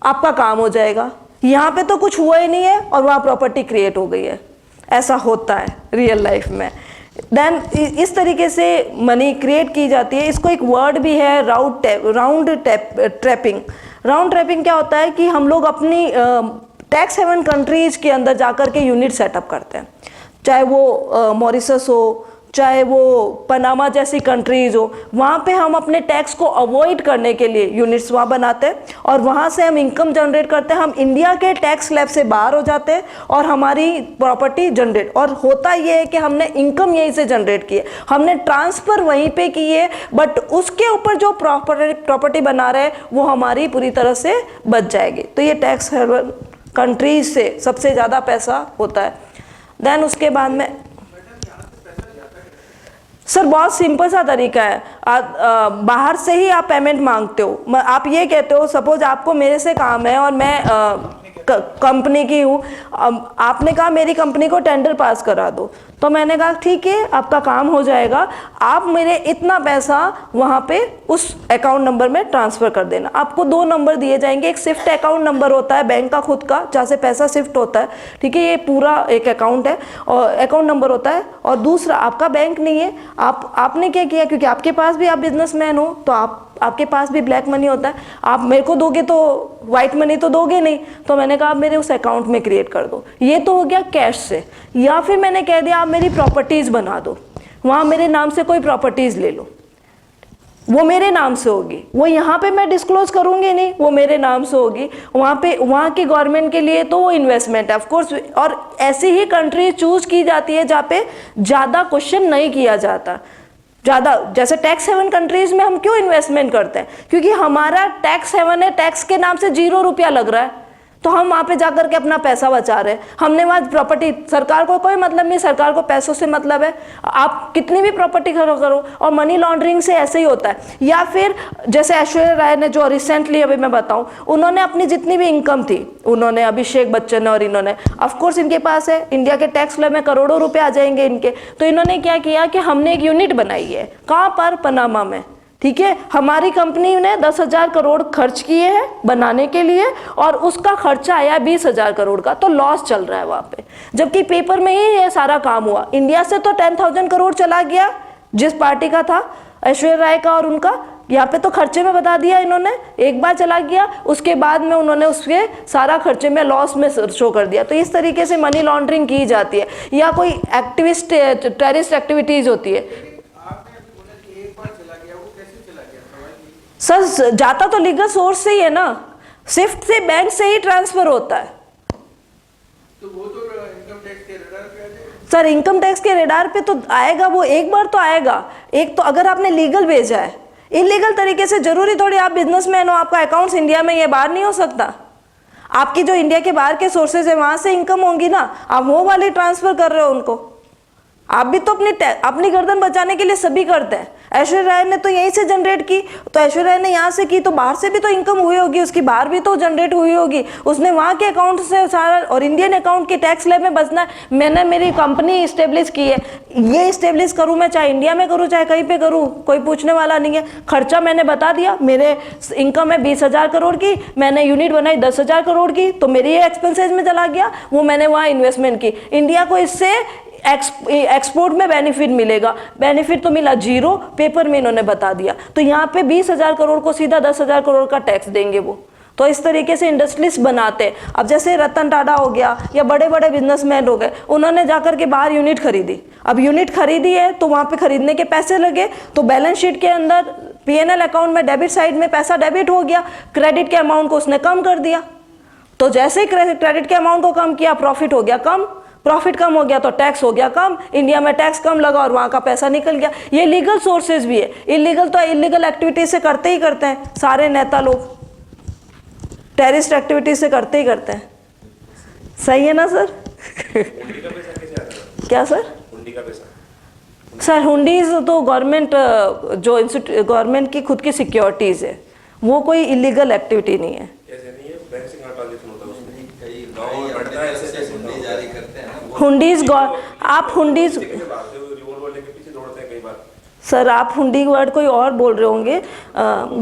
S1: आपका काम हो जाएगा। यहाँ पे तो कुछ हुआ ही नहीं है और वहाँ प्रॉपर्टी क्रिएट हो गई है। ऐसा होता है रियल लाइफ में। देन इस तरीके से मनी क्रिएट की जाती है। इसको एक वर्ड भी है राउंड ट्रैपिंग। राउंड ट्रैपिंग क्या होता है कि हम लोग अपनी टैक्स हेवन कंट्रीज के अंदर जाकर के यूनिट सेटअप करते हैं, चाहे वो मॉरिशस हो, चाहे वो पनामा जैसी कंट्रीज हो, वहाँ पे हम अपने टैक्स को अवॉइड करने के लिए यूनिट्स वहाँ बनाते हैं और वहाँ से हम इनकम जनरेट करते हैं। हम इंडिया के टैक्स स्लैब से बाहर हो जाते हैं और हमारी प्रॉपर्टी जनरेट, और होता ये है कि हमने इनकम यहीं से जनरेट की है, हमने ट्रांसफ़र वहीं पे की है, बट उसके ऊपर जो प्रॉपर्टी बना रहे हैं वो हमारी पूरी तरह से बच जाएगी। तो ये टैक्स हेवन कंट्रीज से सबसे ज़्यादा पैसा होता है। देन उसके बाद में सर बहुत सिंपल सा तरीका है, बाहर से ही आप पेमेंट मांगते हो। आप ये कहते हो, सपोज आपको मेरे से काम है और मैं कंपनी की हूँ, आपने कहा मेरी कंपनी को टेंडर पास करा दो, तो मैंने कहा ठीक है आपका काम हो जाएगा, आप मेरे इतना पैसा वहाँ पे उस अकाउंट नंबर में ट्रांसफ़र कर देना। आपको 2 नंबर दिए जाएंगे, एक स्विफ्ट अकाउंट नंबर होता है बैंक का खुद का जहाँ से पैसा शिफ्ट होता है, ठीक है, ये पूरा एक अकाउंट है और अकाउंट नंबर होता है, और दूसरा आपका बैंक नहीं है, आपने क्या किया, क्योंकि आपके पास भी आप बिजनेसमैन हो तो आपके पास भी ब्लैक मनी होता है, आप मेरे को दोगे तो वाइट मनी तो दोगे नहीं, तो मैंने कहा आप मेरे उस अकाउंट में क्रिएट कर दो। ये तो हो गया कैश से। या फिर मैंने कह दिया आप मेरी प्रॉपर्टीज़ बना दो, वहाँ मेरे नाम से कोई प्रॉपर्टीज़ ले लो, वो मेरे नाम से होगी, वो यहाँ पे मैं डिस्क्लोज करूँगी नहीं, वो मेरे नाम से होगी, वहाँ पे वहाँ की गवर्नमेंट के लिए तो वो इन्वेस्टमेंट है ऑफकोर्स। और ऐसी ही कंट्री चूज की जाती है जहाँ पे ज़्यादा क्वेश्चन नहीं किया जाता। ज़्यादा जैसे टैक्स हेवन कंट्रीज में हम क्यों इन्वेस्टमेंट करते हैं, क्योंकि हमारा टैक्स हेवन है, टैक्स के नाम से 0 रुपया लग रहा है, तो हम वहाँ पे जाकर के अपना पैसा बचा रहे हैं। हमने वहाँ प्रॉपर्टी, सरकार को कोई मतलब नहीं, सरकार को पैसों से मतलब है, आप कितनी भी प्रॉपर्टी करो और मनी लॉन्ड्रिंग से ऐसे ही होता है। या फिर जैसे ऐश्वर्या राय ने जो रिसेंटली अभी मैं बताऊं, उन्होंने अपनी जितनी भी इनकम थी, उन्होंने, अभिषेक बच्चन और इन्होंने, ऑफकोर्स इनके पास है, इंडिया के टैक्स स्लैब में करोड़ों रुपए आ जाएंगे इनके, तो इन्होंने क्या किया कि हमने एक यूनिट बनाई है, कहाँ पर, पनामा में, ठीक है। हमारी कंपनी ने 10,000 करोड़ खर्च किए हैं बनाने के लिए और उसका खर्चा आया 20,000 करोड़ का, तो लॉस चल रहा है वहाँ पे, जबकि पेपर में ही ये सारा काम हुआ। इंडिया से तो 10,000 करोड़ चला गया जिस पार्टी का था, ऐश्वर्या राय का और उनका, यहाँ पे तो खर्चे में बता दिया इन्होंने, एक बार चला गया, उसके बाद में उन्होंने उसके सारा खर्चे में लॉस में शो कर दिया। तो इस तरीके से मनी लॉन्ड्रिंग की जाती है, या कोई एक्टिविस्ट टेररिस्ट एक्टिविटीज होती है। सर जाता तो लीगल सोर्स से ही है ना, स्विफ्ट से, बैंक से ही ट्रांसफर होता है।
S2: तो वो तो इनकम टैक्स के रडार पे आ जाएगा।
S1: सर इनकम टैक्स के रडार पे तो आएगा, वो एक बार तो आएगा। एक तो अगर आपने लीगल भेजा है, इलीगल तरीके से जरूरी थोड़ी आप बिजनेसमैन हो, आपका अकाउंट्स इंडिया में ये बाहर नहीं हो सकता। आपकी जो इंडिया के बाहर के सोर्सेज है वहां से इनकम होंगी ना, आप वो वाली ट्रांसफर कर रहे हो उनको। आप भी तो अपनी गर्दन बचाने के लिए सभी करते हैं। ऐश्वर्या राय ने तो यहीं से जनरेट की, तो ऐश्वर्या राय ने यहाँ से की, तो बाहर से भी तो इनकम हुई होगी उसकी, बाहर भी तो जनरेट हुई होगी, उसने वहाँ के अकाउंट से सारा, और इंडियन अकाउंट के टैक्स स्लैब में बचना है। मैंने मेरी कंपनी इस्टेब्लिश की है, ये इस्टेब्लिश करूँ मैं, चाहे इंडिया में करूँ चाहे कहीं पे करूँ, कोई पूछने वाला नहीं है। खर्चा मैंने बता दिया, मेरे इनकम है 20,000 करोड़ की, मैंने यूनिट बनाई 10,000 करोड़ की, तो मेरी ये एक्सपेंसेज में चला गया, वो मैंने वहाँ इन्वेस्टमेंट की। इंडिया को इससे एक्सपोर्ट में बेनिफिट मिलेगा, बेनिफिट तो मिला जीरो, पेपर में इन्होंने बता दिया। तो यहाँ पे 20,000 करोड़ को सीधा 10,000 करोड़ का टैक्स देंगे वो। तो इस तरीके से इंडस्ट्रीज बनाते हैं। अब जैसे रतन टाटा हो गया या बड़े बड़े बिजनेसमैन हो गए, उन्होंने जाकर के बाहर यूनिट खरीदी। अब यूनिट खरीदी है तो वहाँ पे खरीदने के पैसे लगे, तो बैलेंस शीट के अंदर पीएनएल अकाउंट में डेबिट साइड में पैसा डेबिट हो गया, क्रेडिट के अमाउंट को उसने कम कर दिया। तो जैसे ही क्रेडिट के अमाउंट को कम किया, प्रॉफिट हो गया कम, प्रॉफिट कम हो गया तो टैक्स हो गया कम, इंडिया में टैक्स कम लगा और वहाँ का पैसा निकल गया। ये लीगल सोर्सेज भी है, इलीगल तो इलीगल एक्टिविटीज से करते ही करते हैं सारे नेता लोग, टेररिस्ट एक्टिविटीज से करते ही करते हैं। सही है ना सर?
S2: हुंडी का पैसा कैसे आता है?
S1: क्या सर?
S2: हुंडी का पैसा
S1: सर हुंडीज तो गवर्नमेंट, जो गवर्नमेंट की खुद की सिक्योरिटीज है, वो कोई इलीगल एक्टिविटी नहीं है।
S2: ऐसे नहीं है, बैंक से कहाँ ट्रांजेक्शन होता है उसमें?
S3: कई गाँव बढ़ता है, ऐसे हुंडी जारी करते हैं ना,
S1: हुंडीज, आप हुंडीज,
S2: रिवॉल्वर लेके पीछे दौड़ते हैं कई बार।
S1: सर आप हुंडी वर्ड कोई और बोल रहे होंगे,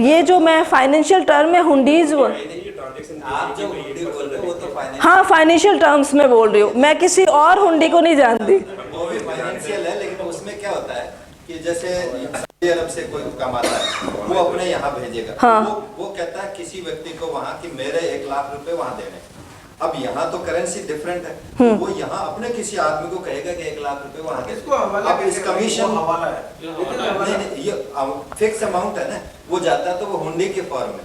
S1: ये जो मैं फाइनेंशियल टर्म है हुंडीज,
S3: आप जो हुंडी बोल रहे हो वो तो फाइनेंशियल,
S1: हाँ फाइनेंशियल टर्म्स में बोल रही हूँ मैं, किसी और हुंडी को नहीं जानती।
S3: वो भी फाइनेंशियल है, लेकिन उसमें क्या होता है कि जैसे सऊदी अरब से कोई कमाता है, वो अपने यहाँ भेजेगा,
S1: हाँ।
S3: वो कहता है किसी व्यक्ति को वहाँ कि मेरे 1 लाख रुपए वहाँ देने। अब यहाँ तो करेंसी डिफरेंट है, तो वो यहाँ अपने किसी आदमी को कहेगा कि 1 लाख रुपए वहाँ दे।
S2: इसको हवाला
S3: अब इस कमीशन,
S2: हवाला है,
S3: नहीं ये फिक्स अमाउंट है ना, वो जाता है तो वो हुंडी के फॉर्म में,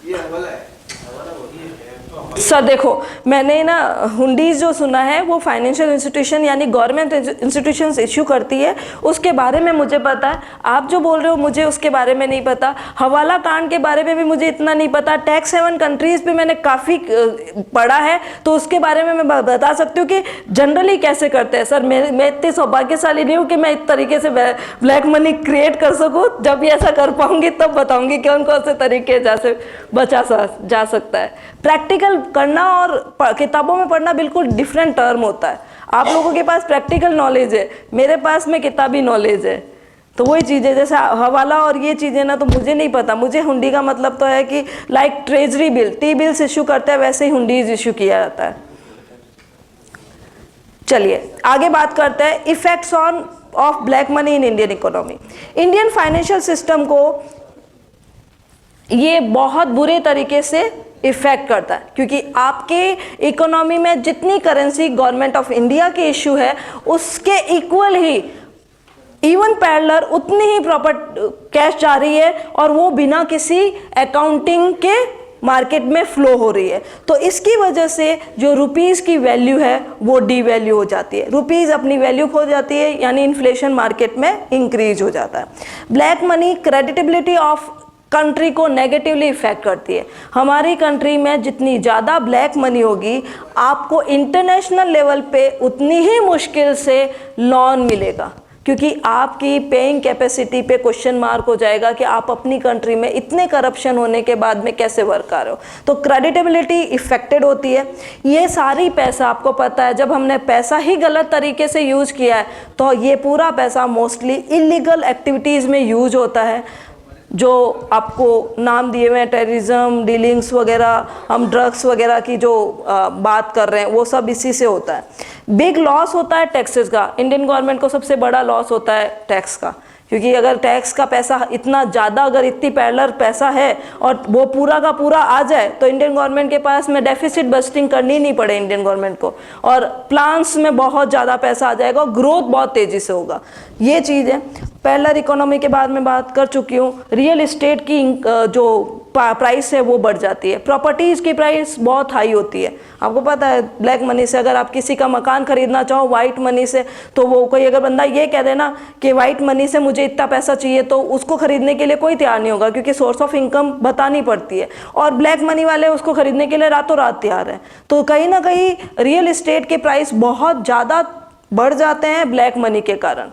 S2: ये हवाला है, हवाला वही है।
S1: सर देखो, मैंने ना हुंडीज जो सुना है वो फाइनेंशियल इंस्टीट्यूशन यानी गवर्नमेंट इंस्टीट्यूशंस इश्यू करती है, उसके बारे में मुझे पता है। आप जो बोल रहे हो मुझे उसके बारे में नहीं पता, हवाला कांड के बारे में भी मुझे इतना नहीं पता। टैक्स हेवन कंट्रीज पे मैंने काफ़ी पढ़ा है, तो उसके बारे में मैं बता सकती हूँ कि जनरली कैसे करते हैं। सर मैं इतनी सौभाग्यशाली नहीं हूँ कि मैं इस तरीके से ब्लैक मनी क्रिएट कर सकूँ। जब भी ऐसा कर पाऊँगी तब बताऊँगी कौन कौन से तरीके जैसे बचा जा सकता है। प्रैक्टिकल करना और किताबों में पढ़ना बिल्कुल डिफरेंट टर्म होता है। आप लोगों के पास प्रैक्टिकल नॉलेज है, मेरे पास में किताबी नॉलेज है, तो वही चीज़ें जैसे हवाला और ये चीज़ें ना, तो मुझे नहीं पता। मुझे हुंडी का मतलब तो है कि like treasury bill, T bills issue करते हैं वैसे ही हुंडीज इशू किया जाता है। चलिए आगे बात करते हैं effects of black money in Indian economy. Indian financial system को ये बहुत बुरे तरीके से इफेक्ट करता है, क्योंकि आपके इकोनॉमी में जितनी करेंसी गवर्नमेंट ऑफ इंडिया के इशू है उसके इक्वल ही, इवन पैरेलल उतनी ही प्रॉपर कैश जा रही है, और वो बिना किसी अकाउंटिंग के मार्केट में फ्लो हो रही है। तो इसकी वजह से जो रुपीस की वैल्यू है वो डीवैल्यू हो जाती है, रुपीस अपनी वैल्यू खो जाती है, यानी इन्फ्लेशन मार्केट में इंक्रीज हो जाता है। Black money creditability of country को नेगेटिवली इफेक्ट करती है। हमारी कंट्री में जितनी ज़्यादा ब्लैक मनी होगी, आपको इंटरनेशनल लेवल पे उतनी ही मुश्किल से लोन मिलेगा, क्योंकि आपकी पेइंग कैपेसिटी पे क्वेश्चन मार्क हो जाएगा कि आप अपनी कंट्री में इतने करप्शन होने के बाद में कैसे वर्क कर रहे हो। तो क्रेडिटेबिलिटी इफेक्टेड होती है। ये सारी पैसा, आपको पता है, जब हमने पैसा ही गलत तरीके से यूज किया है तो ये पूरा पैसा मोस्टली इलीगल एक्टिविटीज़ में यूज होता है, जो आपको नाम दिए हुए हैं, टेररिज्म, डीलिंग्स वगैरह, हम ड्रग्स वगैरह की जो बात कर रहे हैं वो सब इसी से होता है। बिग लॉस होता है टैक्सेस का। इंडियन गवर्नमेंट को सबसे बड़ा लॉस होता है टैक्स का, क्योंकि अगर टैक्स का पैसा इतना ज़्यादा, अगर इतनी पैरेलल पैसा है और वो पूरा का पूरा आ जाए तो इंडियन गवर्नमेंट के पास में डेफिसिट बस्टिंग करनी नहीं पड़े इंडियन गवर्नमेंट को, और प्लान्स में बहुत ज़्यादा पैसा आ जाएगा और ग्रोथ बहुत तेज़ी से होगा। ये चीज़ है। पैरेलल इकोनॉमी के बारे में बात कर चुकी हूँ। रियल इस्टेट की जो प्राइस है वो बढ़ जाती है। प्रॉपर्टीज़ की प्राइस बहुत हाई होती है। आपको पता है ब्लैक मनी से अगर आप किसी का मकान खरीदना चाहो वाइट मनी से, तो वो कोई अगर बंदा ये कह देना कि वाइट मनी से मुझे इतना पैसा चाहिए, तो उसको खरीदने के लिए कोई तैयार नहीं होगा, क्योंकि सोर्स ऑफ इनकम बतानी पड़ती है। और ब्लैक मनी वाले उसको खरीदने के लिए रातों रात तैयार हैं। तो कहीं ना कहीं रियल इस्टेट के प्राइस बहुत ज़्यादा बढ़ जाते हैं ब्लैक मनी के कारण।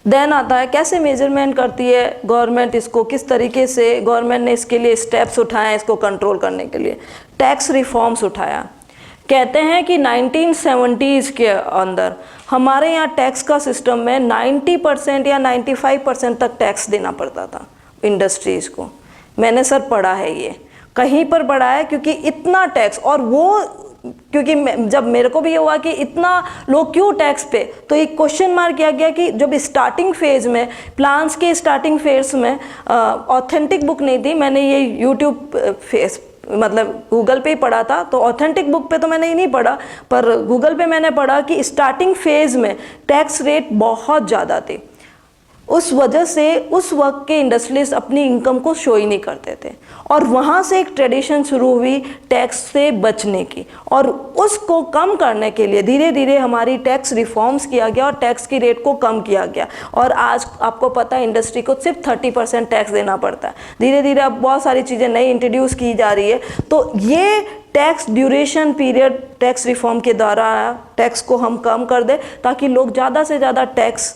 S1: देन आता है कैसे मेजरमेंट करती है गवर्नमेंट इसको, किस तरीके से गवर्नमेंट ने इसके लिए स्टेप्स उठाए हैं इसको कंट्रोल करने के लिए। टैक्स रिफॉर्म्स उठाया। कहते हैं कि 1970s के अंदर हमारे यहाँ टैक्स का सिस्टम में 90% या 95% तक टैक्स देना पड़ता था इंडस्ट्रीज़ को। मैंने सर पढ़ा है, ये कहीं पर पढ़ा है, क्योंकि इतना टैक्स, और वो क्योंकि जब मेरे को भी ये हुआ कि इतना लोग क्यों टैक्स पे, तो एक क्वेश्चन मार्क किया गया कि जब स्टार्टिंग फेज में, प्लान्स के स्टार्टिंग फेज में, ऑथेंटिक बुक नहीं थी, मैंने ये यूट्यूब फेस मतलब गूगल पे ही पढ़ा था, तो ऑथेंटिक बुक पे तो मैंने ही नहीं पढ़ा, पर गूगल पे मैंने पढ़ा कि स्टार्टिंग फेज में टैक्स रेट बहुत ज़्यादा थे। उस वजह से उस वक्त के इंडस्ट्रियलिस्ट अपनी इनकम को शो ही नहीं करते थे, और वहाँ से एक ट्रेडिशन शुरू हुई टैक्स से बचने की, और उसको कम करने के लिए धीरे धीरे हमारी टैक्स रिफॉर्म्स किया गया और टैक्स की रेट को कम किया गया। और आज आपको पता है इंडस्ट्री को सिर्फ 30% टैक्स देना पड़ता है। धीरे धीरे अब बहुत सारी चीज़ें नई इंट्रोड्यूस की जा रही है। तो ये tax duration period tax reform के द्वारा टैक्स को हम कम कर दें, ताकि लोग ज़्यादा से ज़्यादा टैक्स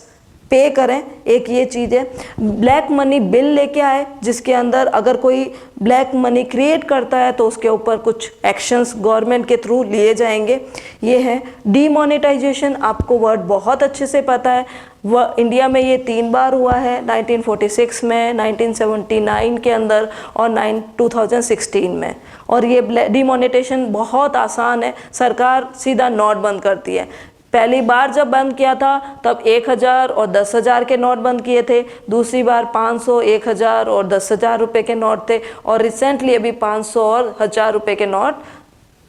S1: पे करें। एक ये चीज़ है। ब्लैक मनी बिल लेके आए, जिसके अंदर अगर कोई ब्लैक मनी क्रिएट करता है तो उसके ऊपर कुछ एक्शंस गवर्नमेंट के थ्रू लिए जाएंगे। ये है डीमोनेटाइजेशन। आपको वर्ड बहुत अच्छे से पता है, वह इंडिया में ये 3 बार हुआ है, 1946 में, 1979 के अंदर और 2016 में। और ये डीमोनेटाइजेशन बहुत आसान है, सरकार सीधा नोट बंद करती है। पहली बार जब बंद किया था तब 1000 और 10,000 के नोट बंद किए थे, दूसरी बार 500, 1000 और 10,000 रुपये के नोट थे, और रिसेंटली अभी 500 और 1000 रुपये के नोट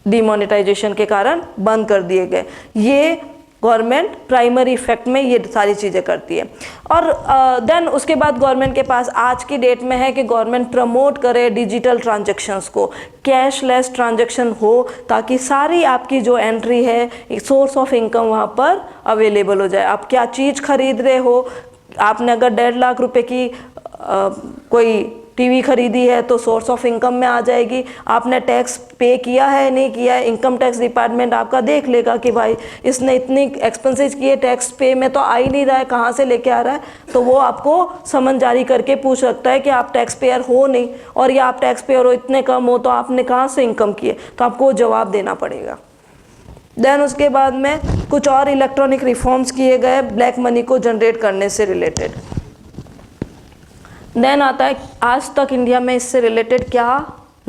S1: डीमोनेटाइजेशन के कारण बंद कर दिए गए। ये गवर्नमेंट प्राइमरी इफेक्ट में ये सारी चीज़ें करती है। और देन उसके बाद गवर्नमेंट के पास आज की डेट में है कि गवर्नमेंट प्रमोट करे डिजिटल ट्रांजैक्शंस को, कैशलेस ट्रांजैक्शन हो, ताकि सारी आपकी जो एंट्री है, सोर्स ऑफ इनकम वहाँ पर अवेलेबल हो जाए। आप क्या चीज़ खरीद रहे हो, आपने अगर 1.5 लाख रुपए की कोई टीवी खरीदी है तो सोर्स ऑफ इनकम में आ जाएगी। आपने टैक्स पे किया है नहीं किया है, इनकम टैक्स डिपार्टमेंट आपका देख लेगा कि भाई इसने इतनी एक्सपेंसेस किए, टैक्स पे में तो आ ही नहीं रहा है, कहाँ से लेके आ रहा है। तो वो आपको समन जारी करके पूछ सकता है कि आप टैक्स पेयर हो नहीं, और या आप टैक्स पेयर हो इतने कम हो, तो आपने कहाँ से इनकम किए, तो आपको जवाब देना पड़ेगा। देन उसके बाद में कुछ और इलेक्ट्रॉनिक रिफॉर्म्स किए गए ब्लैक मनी को जनरेट करने से रिलेटेड। देन आता है आज तक इंडिया में इससे रिलेटेड क्या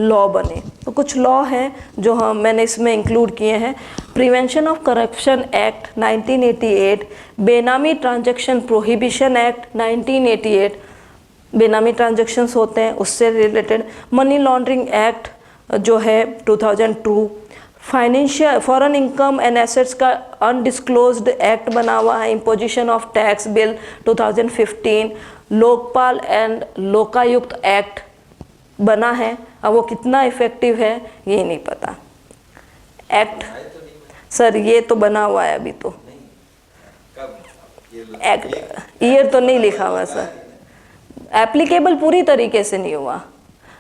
S1: लॉ बने, तो कुछ लॉ हैं जो मैंने इसमें इंक्लूड किए हैं। प्रिवेंशन ऑफ करप्शन एक्ट 1988, बेनामी ट्रांजैक्शन प्रोहिबिशन एक्ट 1988, बेनामी ट्रांजैक्शंस होते हैं उससे रिलेटेड। मनी लॉन्ड्रिंग एक्ट जो है 2002, financial foreign income and assets का अनडिस्क्लोज्ड एक्ट बना हुआ है, imposition of tax bill 2015, Lokpal and Lokayukta act बना है। अब वो कितना इफेक्टिव है ये नहीं पता। एक्ट सर ये तो बना हुआ है अभी, तो एक्ट ईयर तो नहीं लिखा हुआ सर, एप्लीकेबल पूरी तरीके से नहीं हुआ।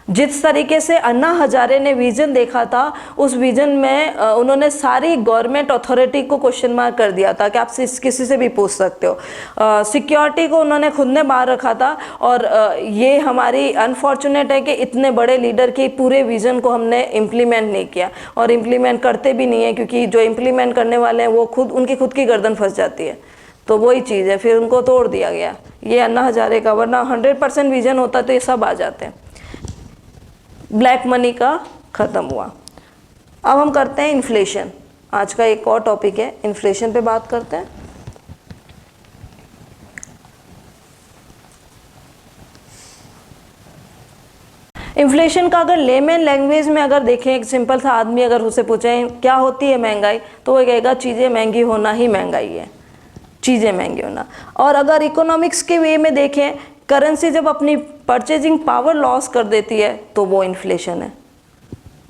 S1: जिस तरीके से अन्ना हजारे ने विजन देखा था, उस विजन में उन्होंने सारी गवर्नमेंट अथॉरिटी को क्वेश्चन मार्क कर दिया था कि आप किसी से भी पूछ सकते हो। सिक्योरिटी को उन्होंने खुद ने बाहर रखा था। और ये हमारी अनफॉर्चुनेट है कि इतने बड़े लीडर के पूरे विजन को हमने इम्प्लीमेंट नहीं किया, और इम्प्लीमेंट करते भी नहीं है, क्योंकि जो इम्प्लीमेंट करने वाले हैं वो उनकी खुद की गर्दन फंस जाती है। तो वही चीज़ है, फिर उनको तोड़ दिया गया ये अन्ना हजारे का, वरना 100% विजन होता तो ये सब आ जाते हैं। ब्लैक मनी का ख़त्म हुआ। अब हम करते हैं इन्फ्लेशन। आज का एक और टॉपिक है, इन्फ्लेशन पे बात करते हैं। इन्फ्लेशन का अगर लेमन लैंग्वेज में अगर देखें, एक सिंपल सा आदमी अगर उसे पूछें क्या होती है महंगाई, तो वो कहेगा चीज़ें महंगी होना ही महंगाई है, चीज़ें महंगी होना। और अगर इकोनॉमिक्स के वे में देखें, करेंसी जब अपनी परचेजिंग पावर लॉस कर देती है तो वो इन्फ्लेशन है।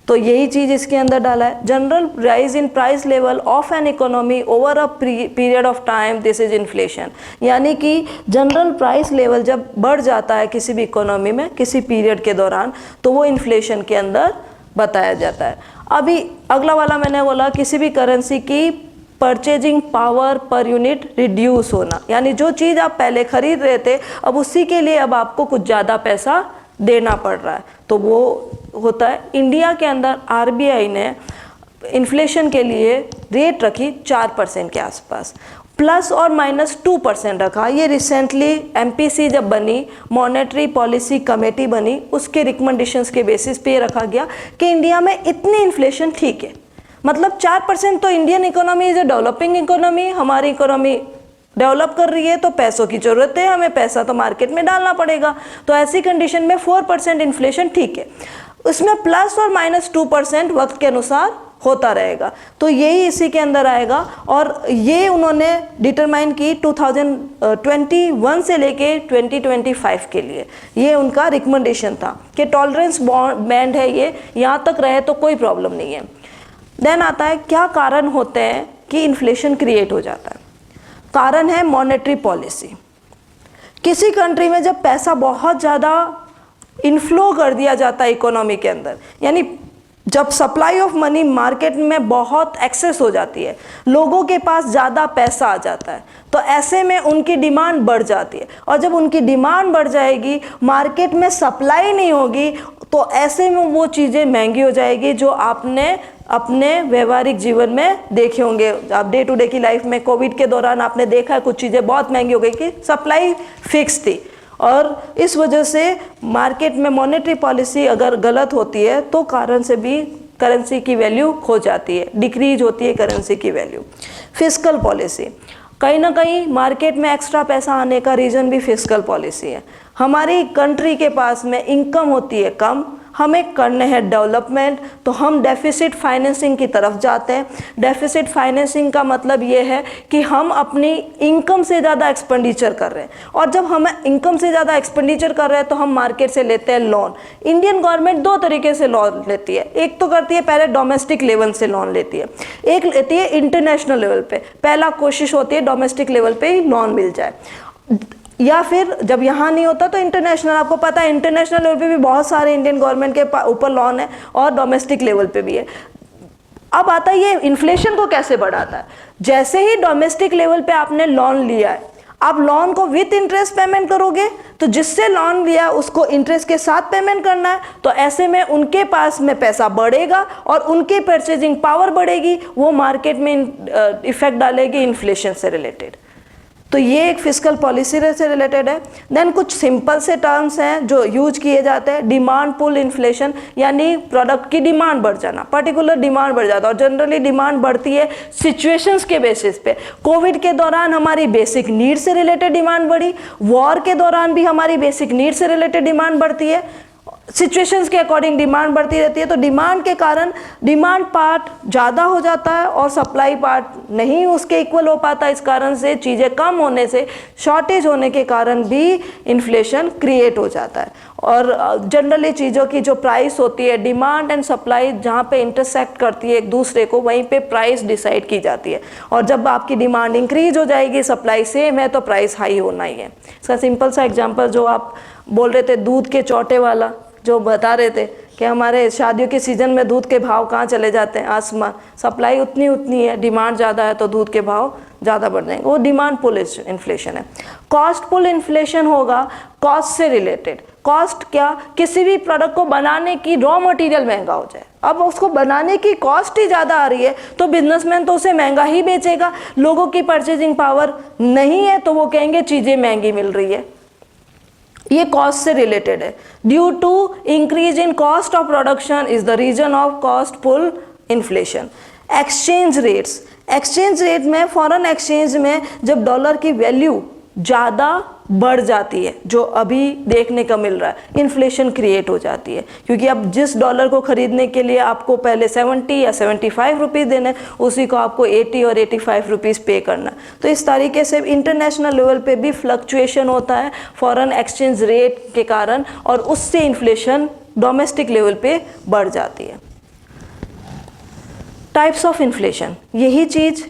S1: तो यही चीज़ इसके अंदर डाला है। General rise in price level of an economy over a period of time, this is inflation. यानी कि जनरल प्राइस लेवल जब बढ़ जाता है किसी भी इकोनॉमी में किसी पीरियड के दौरान, तो वो इन्फ्लेशन के अंदर बताया जाता है। अभी अगला वाला मैंने बोला किसी भी करेंसी की purchasing power per unit reduce होना, यानी जो चीज़ आप पहले खरीद रहे थे अब उसी के लिए अब आपको कुछ ज़्यादा पैसा देना पड़ रहा है, तो वो होता है। इंडिया के अंदर आरबीआई ने इन्फ्लेशन के लिए रेट रखी 4% के आसपास, प्लस और माइनस 2% रखा। ये रिसेंटली एमपीसी जब बनी, मॉनेटरी पॉलिसी कमेटी बनी, उसके रिकमेंडेशंस के बेसिस पे रखा गया कि इंडिया में इतनी इन्फ्लेशन ठीक है। मतलब 4% तो Indian economy is a developing economy, हमारी इकोनॉमी डेवलप कर रही है तो पैसों की ज़रूरत है, हमें पैसा तो मार्केट में डालना पड़ेगा। तो ऐसी कंडीशन में 4% इन्फ्लेशन ठीक है, उसमें प्लस और माइनस 2% वक्त के अनुसार होता रहेगा। तो यही इसी के अंदर आएगा। और ये उन्होंने डिटरमाइन की 2021 से लेके 2025 के लिए, ये उनका रिकमेंडेशन था कि टॉलरेंस बैंड है ये, यहाँ तक रहे तो कोई प्रॉब्लम नहीं है। देन आता है क्या कारण होते हैं कि इन्फ्लेशन क्रिएट हो जाता है। कारण है मॉनेटरी पॉलिसी। किसी कंट्री में जब पैसा बहुत ज़्यादा इनफ्लो कर दिया जाता है इकोनॉमी के अंदर, यानी जब सप्लाई ऑफ मनी मार्केट में बहुत एक्सेस हो जाती है, लोगों के पास ज़्यादा पैसा आ जाता है, तो ऐसे में उनकी डिमांड बढ़ जाती है। और जब उनकी डिमांड बढ़ जाएगी, मार्केट में सप्लाई नहीं होगी, तो ऐसे में वो चीज़ें महंगी हो जाएगी जो आपने अपने व्यवहारिक जीवन में देखे होंगे। आप डे टू डे की लाइफ में कोविड के दौरान आपने देखा है कुछ चीज़ें बहुत महंगी हो गई कि सप्लाई फिक्स थी, और इस वजह से मार्केट में मॉनेटरी पॉलिसी अगर गलत होती है तो कारण से भी करेंसी की वैल्यू खो जाती है, डिक्रीज होती है करेंसी की वैल्यू। फिस्कल पॉलिसी, कहीं ना कहीं मार्केट में एक्स्ट्रा पैसा आने का रीज़न भी फिस्कल पॉलिसी है। हमारी कंट्री के पास में इनकम होती है कम, हमें करने हैं डेवलपमेंट, तो हम डेफिसिट फाइनेंसिंग की तरफ जाते हैं। डेफिसिट फाइनेंसिंग का मतलब ये है कि हम अपनी इनकम से ज़्यादा एक्सपेंडिचर कर रहे हैं, और जब हम इनकम से ज़्यादा एक्सपेंडिचर कर रहे हैं तो हम मार्केट से लेते हैं लोन। इंडियन गवर्नमेंट दो तरीके से लोन लेती है, एक तो करती है पहले डोमेस्टिक लेवल से लोन लेती है, एक लेती है इंटरनेशनल लेवल पे। पहला कोशिश होती है डोमेस्टिक लेवल पे ही लोन मिल जाए, या फिर जब यहाँ नहीं होता तो इंटरनेशनल। आपको पता है इंटरनेशनल लेवल पे भी बहुत सारे इंडियन गवर्नमेंट के ऊपर लोन है और डोमेस्टिक लेवल पे भी है। अब आता है ये इन्फ्लेशन को कैसे बढ़ाता है। जैसे ही डोमेस्टिक लेवल पे आपने लोन लिया है, आप लोन को विथ इंटरेस्ट पेमेंट करोगे, तो जिससे लोन लिया उसको इंटरेस्ट के साथ पेमेंट करना है, तो ऐसे में उनके पास में पैसा बढ़ेगा और उनकी परचेजिंग पावर बढ़ेगी, वो मार्केट में इफेक्ट डालेगी इन्फ्लेशन से रिलेटेड। तो ये एक फिस्कल पॉलिसी से रिलेटेड है। देन कुछ सिंपल से टर्म्स हैं जो यूज किए जाते हैं। डिमांड पुल इन्फ्लेशन, यानी प्रोडक्ट की डिमांड बढ़ जाना, पर्टिकुलर डिमांड बढ़ जाता है, और जनरली डिमांड बढ़ती है सिचुएशंस के बेसिस पे। कोविड के दौरान हमारी बेसिक नीड से रिलेटेड डिमांड बढ़ी, वॉर के दौरान भी हमारी बेसिक नीड से रिलेटेड डिमांड बढ़ती है, सिचुएशंस के अकॉर्डिंग डिमांड बढ़ती रहती है। तो डिमांड के कारण डिमांड पार्ट ज़्यादा हो जाता है और सप्लाई पार्ट नहीं उसके इक्वल हो पाता। इस कारण से चीज़ें कम होने से, शॉर्टेज होने के कारण भी इन्फ्लेशन क्रिएट हो जाता है। और जनरली चीज़ों की जो प्राइस होती है, डिमांड एंड सप्लाई जहाँ पे इंटरसेक्ट करती है एक दूसरे को, वहीं पे प्राइस डिसाइड की जाती है। और जब आपकी डिमांड इंक्रीज हो जाएगी, सप्लाई सेम है, तो प्राइस हाई होना ही है। इसका सिंपल सा एग्जांपल जो आप बोल रहे थे दूध के चौटे वाला, जो बता रहे थे कि हमारे शादियों के सीज़न में दूध के भाव कहाँ चले जाते हैं, आसमान। सप्लाई उतनी है, डिमांड ज़्यादा है तो दूध के भाव ज़्यादा बढ़ जाएंगे, वो डिमांड पुल इन्फ्लेशन है। कॉस्ट पुल इन्फ्लेशन होगा कॉस्ट से रिलेटेड। कॉस्ट क्या, किसी भी प्रोडक्ट को बनाने की रॉ मटेरियल महंगा हो जाए, अब उसको बनाने की कॉस्ट ही ज़्यादा आ रही है तो बिजनेसमैन तो उसे महंगा ही बेचेगा। लोगों की परचेजिंग पावर नहीं है तो वो कहेंगे चीज़ें महंगी मिल रही है, ये कॉस्ट से रिलेटेड है। Due to increase in cost of production is the reason of cost pull inflation. Exchange rates, exchange rate में, फॉरेन एक्सचेंज में जब डॉलर की वैल्यू ज़्यादा बढ़ जाती है, जो अभी देखने का मिल रहा है, इन्फ्लेशन क्रिएट हो जाती है। क्योंकि अब जिस डॉलर को ख़रीदने के लिए आपको पहले 70 या 75 रुपीज़ देने, उसी को आपको 80 और 85 रुपीज़ पे करना। तो इस तरीके से इंटरनेशनल लेवल पे भी फ्लक्चुएशन होता है फॉरेन एक्सचेंज रेट के कारण, और उससे इन्फ्लेशन डोमेस्टिक लेवल पे बढ़ जाती है। टाइप्स ऑफ इन्फ्लेशन, यही चीज़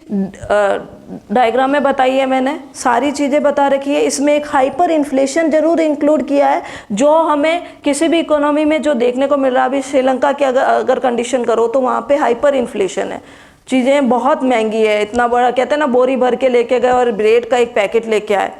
S1: डायग्राम में बताई है मैंने, सारी चीज़ें बता रखी है। इसमें एक हाइपर इन्फ्लेशन जरूर इंक्लूड किया है, जो हमें किसी भी इकोनॉमी में जो देखने को मिल रहा है। अभी श्रीलंका की अगर कंडीशन करो तो वहाँ पे हाइपर इन्फ्लेशन है, चीज़ें बहुत महंगी है। इतना बड़ा कहते हैं ना, बोरी भर के लेके गए और ब्रेड का एक पैकेट लेके आए।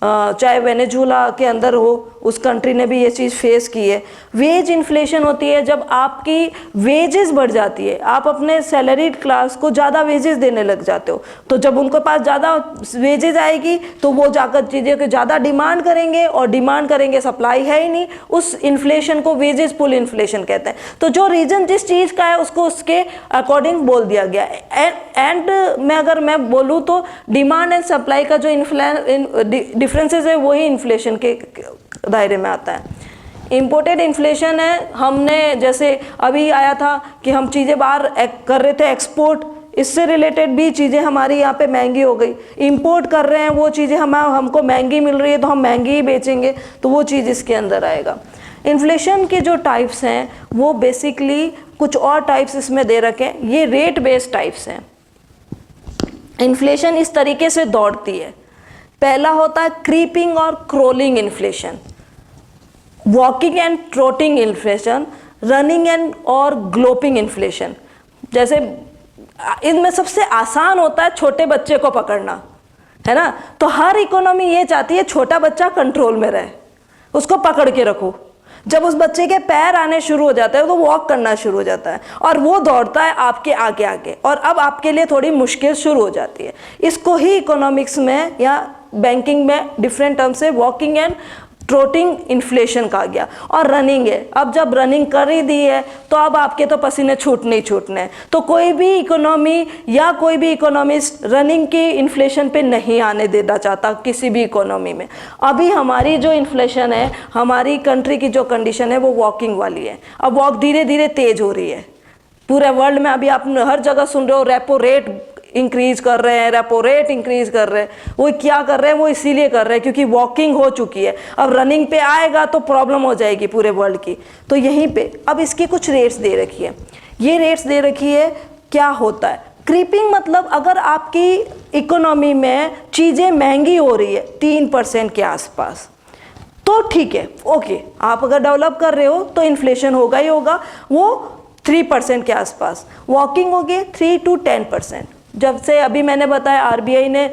S1: चाहे वेनेजुला के अंदर हो, उस कंट्री ने भी ये चीज़ फेस की है। वेज इन्फ्लेशन होती है जब आपकी वेजेस बढ़ जाती है, आप अपने सैलरीड क्लास को ज़्यादा वेजेस देने लग जाते हो, तो जब उनके पास ज़्यादा वेजेस आएगी तो वो जाकर चीज़ें को ज़्यादा डिमांड करेंगे, और डिमांड करेंगे, सप्लाई है ही नहीं, उस इन्फ्लेशन को वेजेस पुल इन्फ्लेशन कहते हैं। तो जो रीजन जिस चीज़ का है उसको उसके अकॉर्डिंग बोल दिया गया। एंड में अगर मैं बोलूँ तो डिमांड एंड सप्लाई का जो डिफरेंसेस है वही इन्फ्लेशन के दायरे में आता है। इम्पोर्टेड इन्फ्लेशन है, हमने जैसे अभी आया था कि हम चीज़ें बाहर कर रहे थे एक्सपोर्ट, इससे रिलेटेड भी चीज़ें हमारी यहाँ पे महंगी हो गई। इंपोर्ट कर रहे हैं, वो चीज़ें हमको महंगी मिल रही है तो हम महंगी ही बेचेंगे, तो वो चीज़ इसके अंदर आएगा। इन्फ्लेशन के जो टाइप्स हैं वो बेसिकली कुछ और टाइप्स इसमें दे रखे हैं, ये रेट बेस्ड टाइप्स हैं। इन्फ्लेशन इस तरीके से दौड़ती है। पहला होता है क्रीपिंग और crawling inflation, walking and trotting inflation, running and और ग्लोपिंग इन्फ्लेशन। जैसे इनमें सबसे आसान होता है छोटे बच्चे को पकड़ना, है ना। तो हर इकोनॉमी ये चाहती है छोटा बच्चा कंट्रोल में रहे, उसको पकड़ के रखो। जब उस बच्चे के पैर आने शुरू हो जाते हैं तो वॉक करना शुरू हो जाता है और वो दौड़ता है आपके आगे आगे, और अब आपके लिए थोड़ी मुश्किल शुरू हो जाती है। इसको ही इकोनॉमिक्स में या बैंकिंग में डिफरेंट टर्म से वॉकिंग एंड ट्रोटिंग इन्फ्लेशन कहा गया। और रनिंग है, अब जब रनिंग कर ही दी है तो अब आपके तो पसीने छूटने ही छूटने। तो कोई भी इकोनॉमी या कोई भी इकोनॉमिस्ट रनिंग की इन्फ्लेशन पे नहीं आने देना चाहता किसी भी इकोनॉमी में। अभी हमारी जो इन्फ्लेशन है, हमारी कंट्री की जो कंडीशन है वो वॉकिंग वाली है। अब वॉक धीरे धीरे तेज हो रही है पूरे वर्ल्ड में। अभी आप हर जगह सुन रहे हो रेपो रेट इंक्रीज कर रहे हैं, रेपो रेट इंक्रीज कर रहे हैं। वो क्या कर रहे हैं, वो इसीलिए कर रहे हैं क्योंकि वॉकिंग हो चुकी है। अब रनिंग पे आएगा तो प्रॉब्लम हो जाएगी पूरे वर्ल्ड की। तो यहीं पे अब इसकी कुछ रेट्स दे रखी है। ये रेट्स दे रखी है, क्या होता है क्रीपिंग, मतलब अगर आपकी इकोनॉमी में चीज़ें महंगी हो रही है 3% के आसपास तो ठीक है, ओके। आप अगर डेवलप कर रहे हो तो इन्फ्लेशन होगा ही होगा, वो 3% के आसपास। वॉकिंग होगी 3 to 10%। जब से अभी मैंने बताया आरबीआई ने,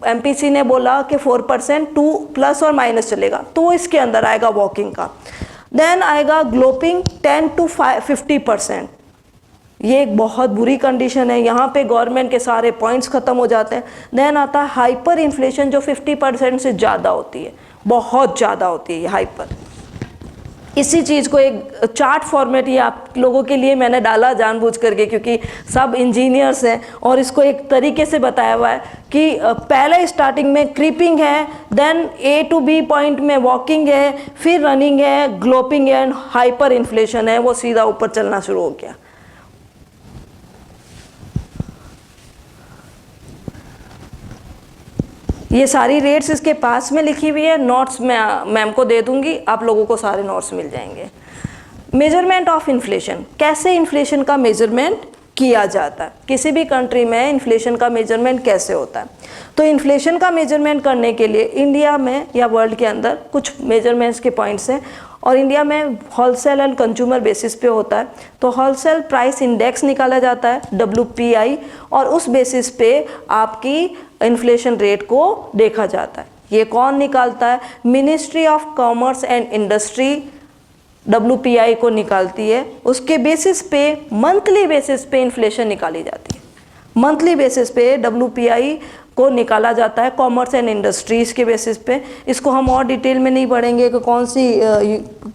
S1: एमपीसी ने बोला कि 4% 2 प्लस और माइनस चलेगा, तो वो इसके अंदर आएगा वॉकिंग का। देन आएगा ग्लोपिंग 10 to 50%। ये एक बहुत बुरी कंडीशन है, यहाँ पे गवर्नमेंट के सारे पॉइंट्स ख़त्म हो जाते हैं। देन आता है हाइपर इन्फ्लेशन जो 50% से ज़्यादा होती है, बहुत ज़्यादा होती है ये हाइपर। इसी चीज़ को एक चार्ट फॉर्मेट ये आप लोगों के लिए मैंने डाला जानबूझ करके, क्योंकि सब इंजीनियर्स हैं और इसको एक तरीके से बताया हुआ है कि पहले स्टार्टिंग में क्रीपिंग है, then A to B point में वॉकिंग है, फिर रनिंग है, ग्लोपिंग है एंड हाइपर इन्फ्लेशन है, वो सीधा ऊपर चलना शुरू हो गया। ये सारी रेट्स इसके पास में लिखी हुई है, नोट्स मैं मैम को दे दूंगी, आप लोगों को सारे नोट्स मिल जाएंगे। मेजरमेंट ऑफ इन्फ्लेशन, कैसे इन्फ्लेशन का मेजरमेंट किया जाता है, किसी भी कंट्री में इन्फ्लेशन का मेजरमेंट कैसे होता है। तो इन्फ्लेशन का मेजरमेंट करने के लिए इंडिया में या वर्ल्ड के अंदर कुछ मेजरमेंट्स के पॉइंट्स हैं, और इंडिया में होलसेल एंड कंज्यूमर बेसिस पे होता है। तो होलसेल प्राइस इंडेक्स निकाला जाता है WPI, और उस बेसिस पे आपकी इन्फ्लेशन रेट को देखा जाता है। ये कौन निकालता है? Ministry of commerce and industry WPI को निकालती है। उसके बेसिस पे मंथली बेसिस पे इन्फ्लेशन निकाली जाती है। मंथली बेसिस पे WPI को निकाला जाता है कॉमर्स एंड इंडस्ट्रीज़ के बेसिस पे। इसको हम और डिटेल में नहीं पढ़ेंगे कि कौन सी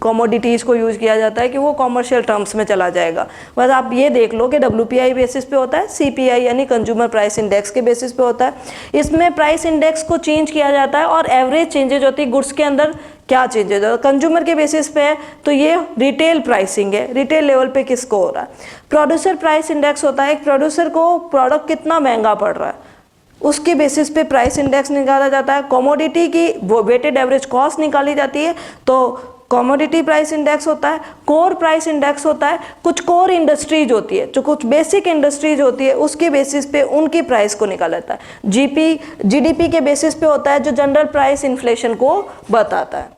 S1: कमोडिटीज़ को यूज़ किया जाता है, कि वो कॉमर्शियल टर्म्स में चला जाएगा। बस आप ये देख लो कि WPI बेसिस पे होता है, CPI यानी कंज्यूमर प्राइस इंडेक्स के बेसिस पे होता है। इसमें प्राइस इंडेक्स को चेंज किया जाता है और एवरेज चेंजेज होती है गुड्स के अंदर। क्या चेंजेज है? कंज्यूमर के बेसिस पे है तो ये रिटेल प्राइसिंग है, रिटेल लेवल पे किसको हो रहा है। प्रोड्यूसर प्राइस इंडेक्स होता है, एक प्रोड्यूसर को प्रोडक्ट कितना महंगा पड़ रहा है उसके बेसिस पे प्राइस इंडेक्स निकाला जाता है। कमोडिटी की वो वेटेड एवरेज कॉस्ट निकाली जाती है, तो कमोडिटी प्राइस इंडेक्स होता है। कोर प्राइस इंडेक्स होता है, कुछ कोर इंडस्ट्रीज होती है, जो कुछ बेसिक इंडस्ट्रीज होती है उसके बेसिस पे उनकी प्राइस को निकाला जाता है। GDP के बेसिस पे होता है, जो जनरल प्राइस इन्फ्लेशन को बताता है।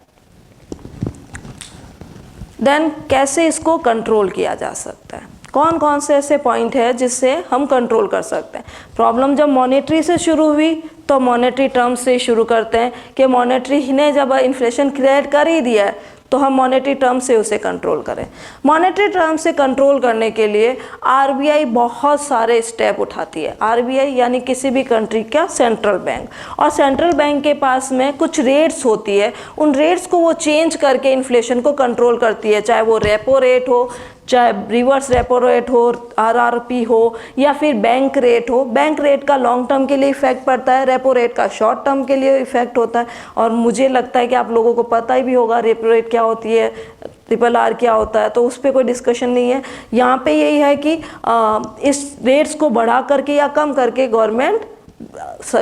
S1: देन कैसे इसको कंट्रोल किया जा सकता है, कौन कौन से ऐसे पॉइंट है जिससे हम कंट्रोल कर सकते हैं। प्रॉब्लम जब मॉनेटरी से शुरू हुई तो मॉनेटरी टर्म से शुरू करते हैं कि मॉनेटरी ने जब इन्फ्लेशन क्रिएट कर ही दिया है तो हम मॉनेटरी टर्म से उसे कंट्रोल करें। मॉनेटरी टर्म से कंट्रोल करने के लिए RBI बहुत सारे स्टेप उठाती है। RBI यानी किसी भी कंट्री का सेंट्रल बैंक, और सेंट्रल बैंक के पास में कुछ रेट्स होती है, उन रेट्स को वो चेंज करके इन्फ्लेशन को कंट्रोल करती है, चाहे वो रेपो रेट हो, चाहे रिवर्स रेपो रेट हो, RRP हो, या फिर बैंक रेट हो। बैंक रेट का लॉन्ग टर्म के लिए इफेक्ट पड़ता है, रेपो रेट का शॉर्ट टर्म के लिए इफेक्ट होता है। और मुझे लगता है कि आप लोगों को पता ही भी होगा रेपो रेट क्या होती है, RRR क्या होता है, तो उस पर कोई डिस्कशन नहीं है। यहाँ पे यही है कि इस रेट्स को बढ़ा करके या कम करके गवर्नमेंट,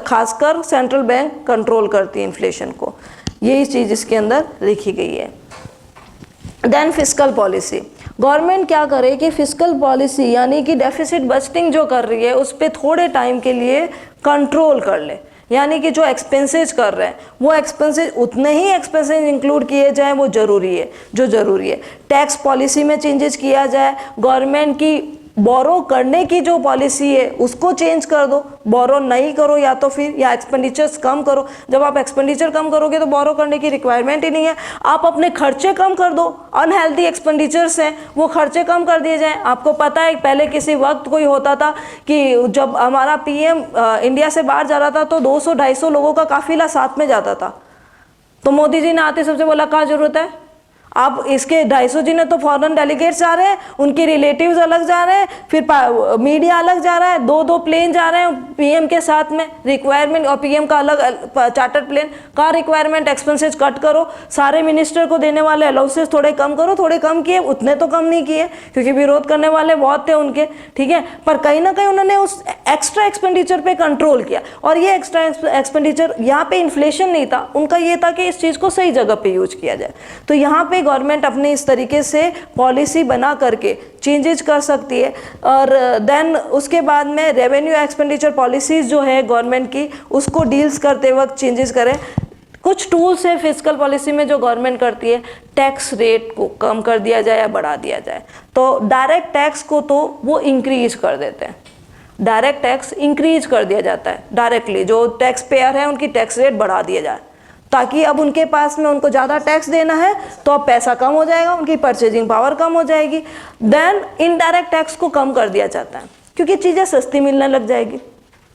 S1: खासकर सेंट्रल बैंक, कंट्रोल करती है इन्फ्लेशन को। यही चीज़ इसके अंदर लिखी गई है। देन फिस्कल पॉलिसी, गवर्नमेंट क्या करे कि फिस्कल पॉलिसी यानी कि डेफिसिट बस्टिंग जो कर रही है उस पर थोड़े टाइम के लिए कंट्रोल कर ले। यानी कि जो एक्सपेंसेस कर रहे हैं वो एक्सपेंसेस उतने ही एक्सपेंसेस इंक्लूड किए जाए वो ज़रूरी है जो ज़रूरी है। टैक्स पॉलिसी में चेंजेस किया जाए, गवर्नमेंट की बोरो करने की जो पॉलिसी है उसको चेंज कर दो, बोरो नहीं करो या तो फिर, या एक्सपेंडिचर्स कम करो। जब आप एक्सपेंडिचर कम करोगे तो बोरो करने की रिक्वायरमेंट ही नहीं है। आप अपने खर्चे कम कर दो, अनहेल्दी एक्सपेंडिचर्स हैं वो खर्चे कम कर दिए जाएं। आपको पता है पहले किसी वक्त कोई होता था कि जब हमारा PM इंडिया से बाहर जा रहा था तो 200-250 लोगों का काफिला साथ में जाता था, तो मोदी जी ने आते सबसे बोला क्या जरूरत है, आप इसके 250 जी ने तो फॉरेन डेलीगेट्स जा रहे हैं, उनके रिलेटिव्स अलग जा रहे हैं, फिर मीडिया अलग जा रहा है, 2-2 प्लेन जा रहे हैं PM के साथ में, रिक्वायरमेंट और PM का अलग चार्टर्ड प्लेन का रिक्वायरमेंट, एक्सपेंसेस कट करो, सारे मिनिस्टर को देने वाले अलाउंसेस थोड़े कम करो। थोड़े कम किए, उतने तो कम नहीं किए क्योंकि विरोध करने वाले बहुत थे उनके, ठीक है, पर कहीं ना कहीं उन्होंने उस एक्स्ट्रा एक्सपेंडिचर पे कंट्रोल किया। और ये एक्स्ट्रा एक्सपेंडिचर, यहाँ पे इन्फ्लेशन नहीं था, उनका ये था कि इस चीज़ को सही जगह पे यूज किया जाए। तो यहाँ पे गवर्नमेंट अपने इस तरीके से पॉलिसी बना करके चेंजेस कर सकती है। और देन उसके बाद में रेवेन्यू एक्सपेंडिचर पॉलिसीज जो है गवर्नमेंट की, उसको डील्स करते वक्त चेंजेस करें। कुछ टूल्स है फिस्कल पॉलिसी में जो गवर्नमेंट करती है, टैक्स रेट को कम कर दिया जाए या बढ़ा दिया जाए। तो डायरेक्ट टैक्स को तो वो इंक्रीज कर देते हैं, डायरेक्ट टैक्स इंक्रीज कर दिया जाता है, डायरेक्टली जो टैक्स पेयर है उनकी टैक्स रेट बढ़ा दिया जाए, ताकि अब उनके पास में उनको ज़्यादा टैक्स देना है तो अब पैसा कम हो जाएगा, उनकी परचेजिंग पावर कम हो जाएगी। देन इनडायरेक्ट टैक्स को कम कर दिया जाता है क्योंकि चीज़ें सस्ती मिलने लग जाएगी।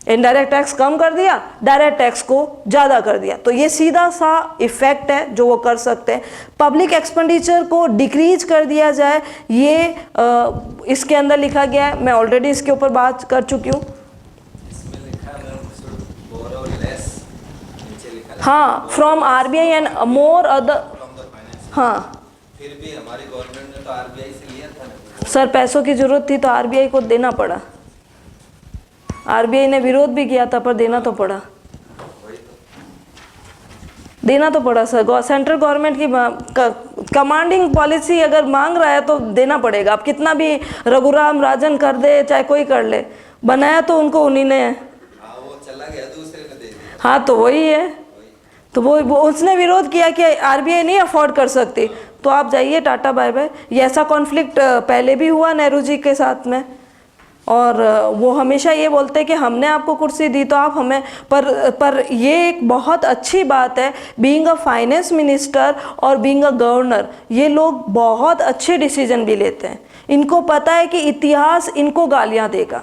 S1: इनडायरेक्ट टैक्स कम कर दिया, डायरेक्ट टैक्स को ज़्यादा कर दिया, तो ये सीधा सा इफेक्ट है जो वो कर सकते हैं। पब्लिक एक्सपेंडिचर को डिक्रीज कर दिया जाए, ये इसके अंदर लिखा गया है, मैं ऑलरेडी इसके ऊपर बात कर चुकी हूँ। हाँ, from RBI and more other, हाँ
S3: फिर भी हमारी गवर्नमेंट ने तो RBI से लिया था ना
S1: सर, पैसों की जरूरत थी तो RBI को देना पड़ा, RBI ने विरोध भी किया था पर देना तो पड़ा। देना तो पड़ा सर, सेंट्रल गवर्नमेंट की कमांडिंग पॉलिसी अगर मांग रहा है तो देना पड़ेगा। आप कितना भी रघुराम राजन कर दे चाहे कोई कर ले, बनाया तो उनको उन्हीं ने है।
S3: हाँ, वो चला गया, दूसरे ने दे दिया।
S1: हाँ तो वही है, तो वो उसने विरोध किया कि आरबीआई नहीं अफोर्ड कर सकती, तो आप जाइए टाटा बाय बाय। ये ऐसा कॉन्फ्लिक्ट पहले भी हुआ नेहरू जी के साथ में, और वो हमेशा ये बोलते हैं कि हमने आपको कुर्सी दी तो आप हमें, पर ये एक बहुत अच्छी बात है, बीइंग अ फाइनेंस मिनिस्टर और बीइंग अ गवर्नर, ये लोग बहुत अच्छे डिसीजन भी लेते हैं। इनको पता है कि इतिहास इनको गालियां देगा,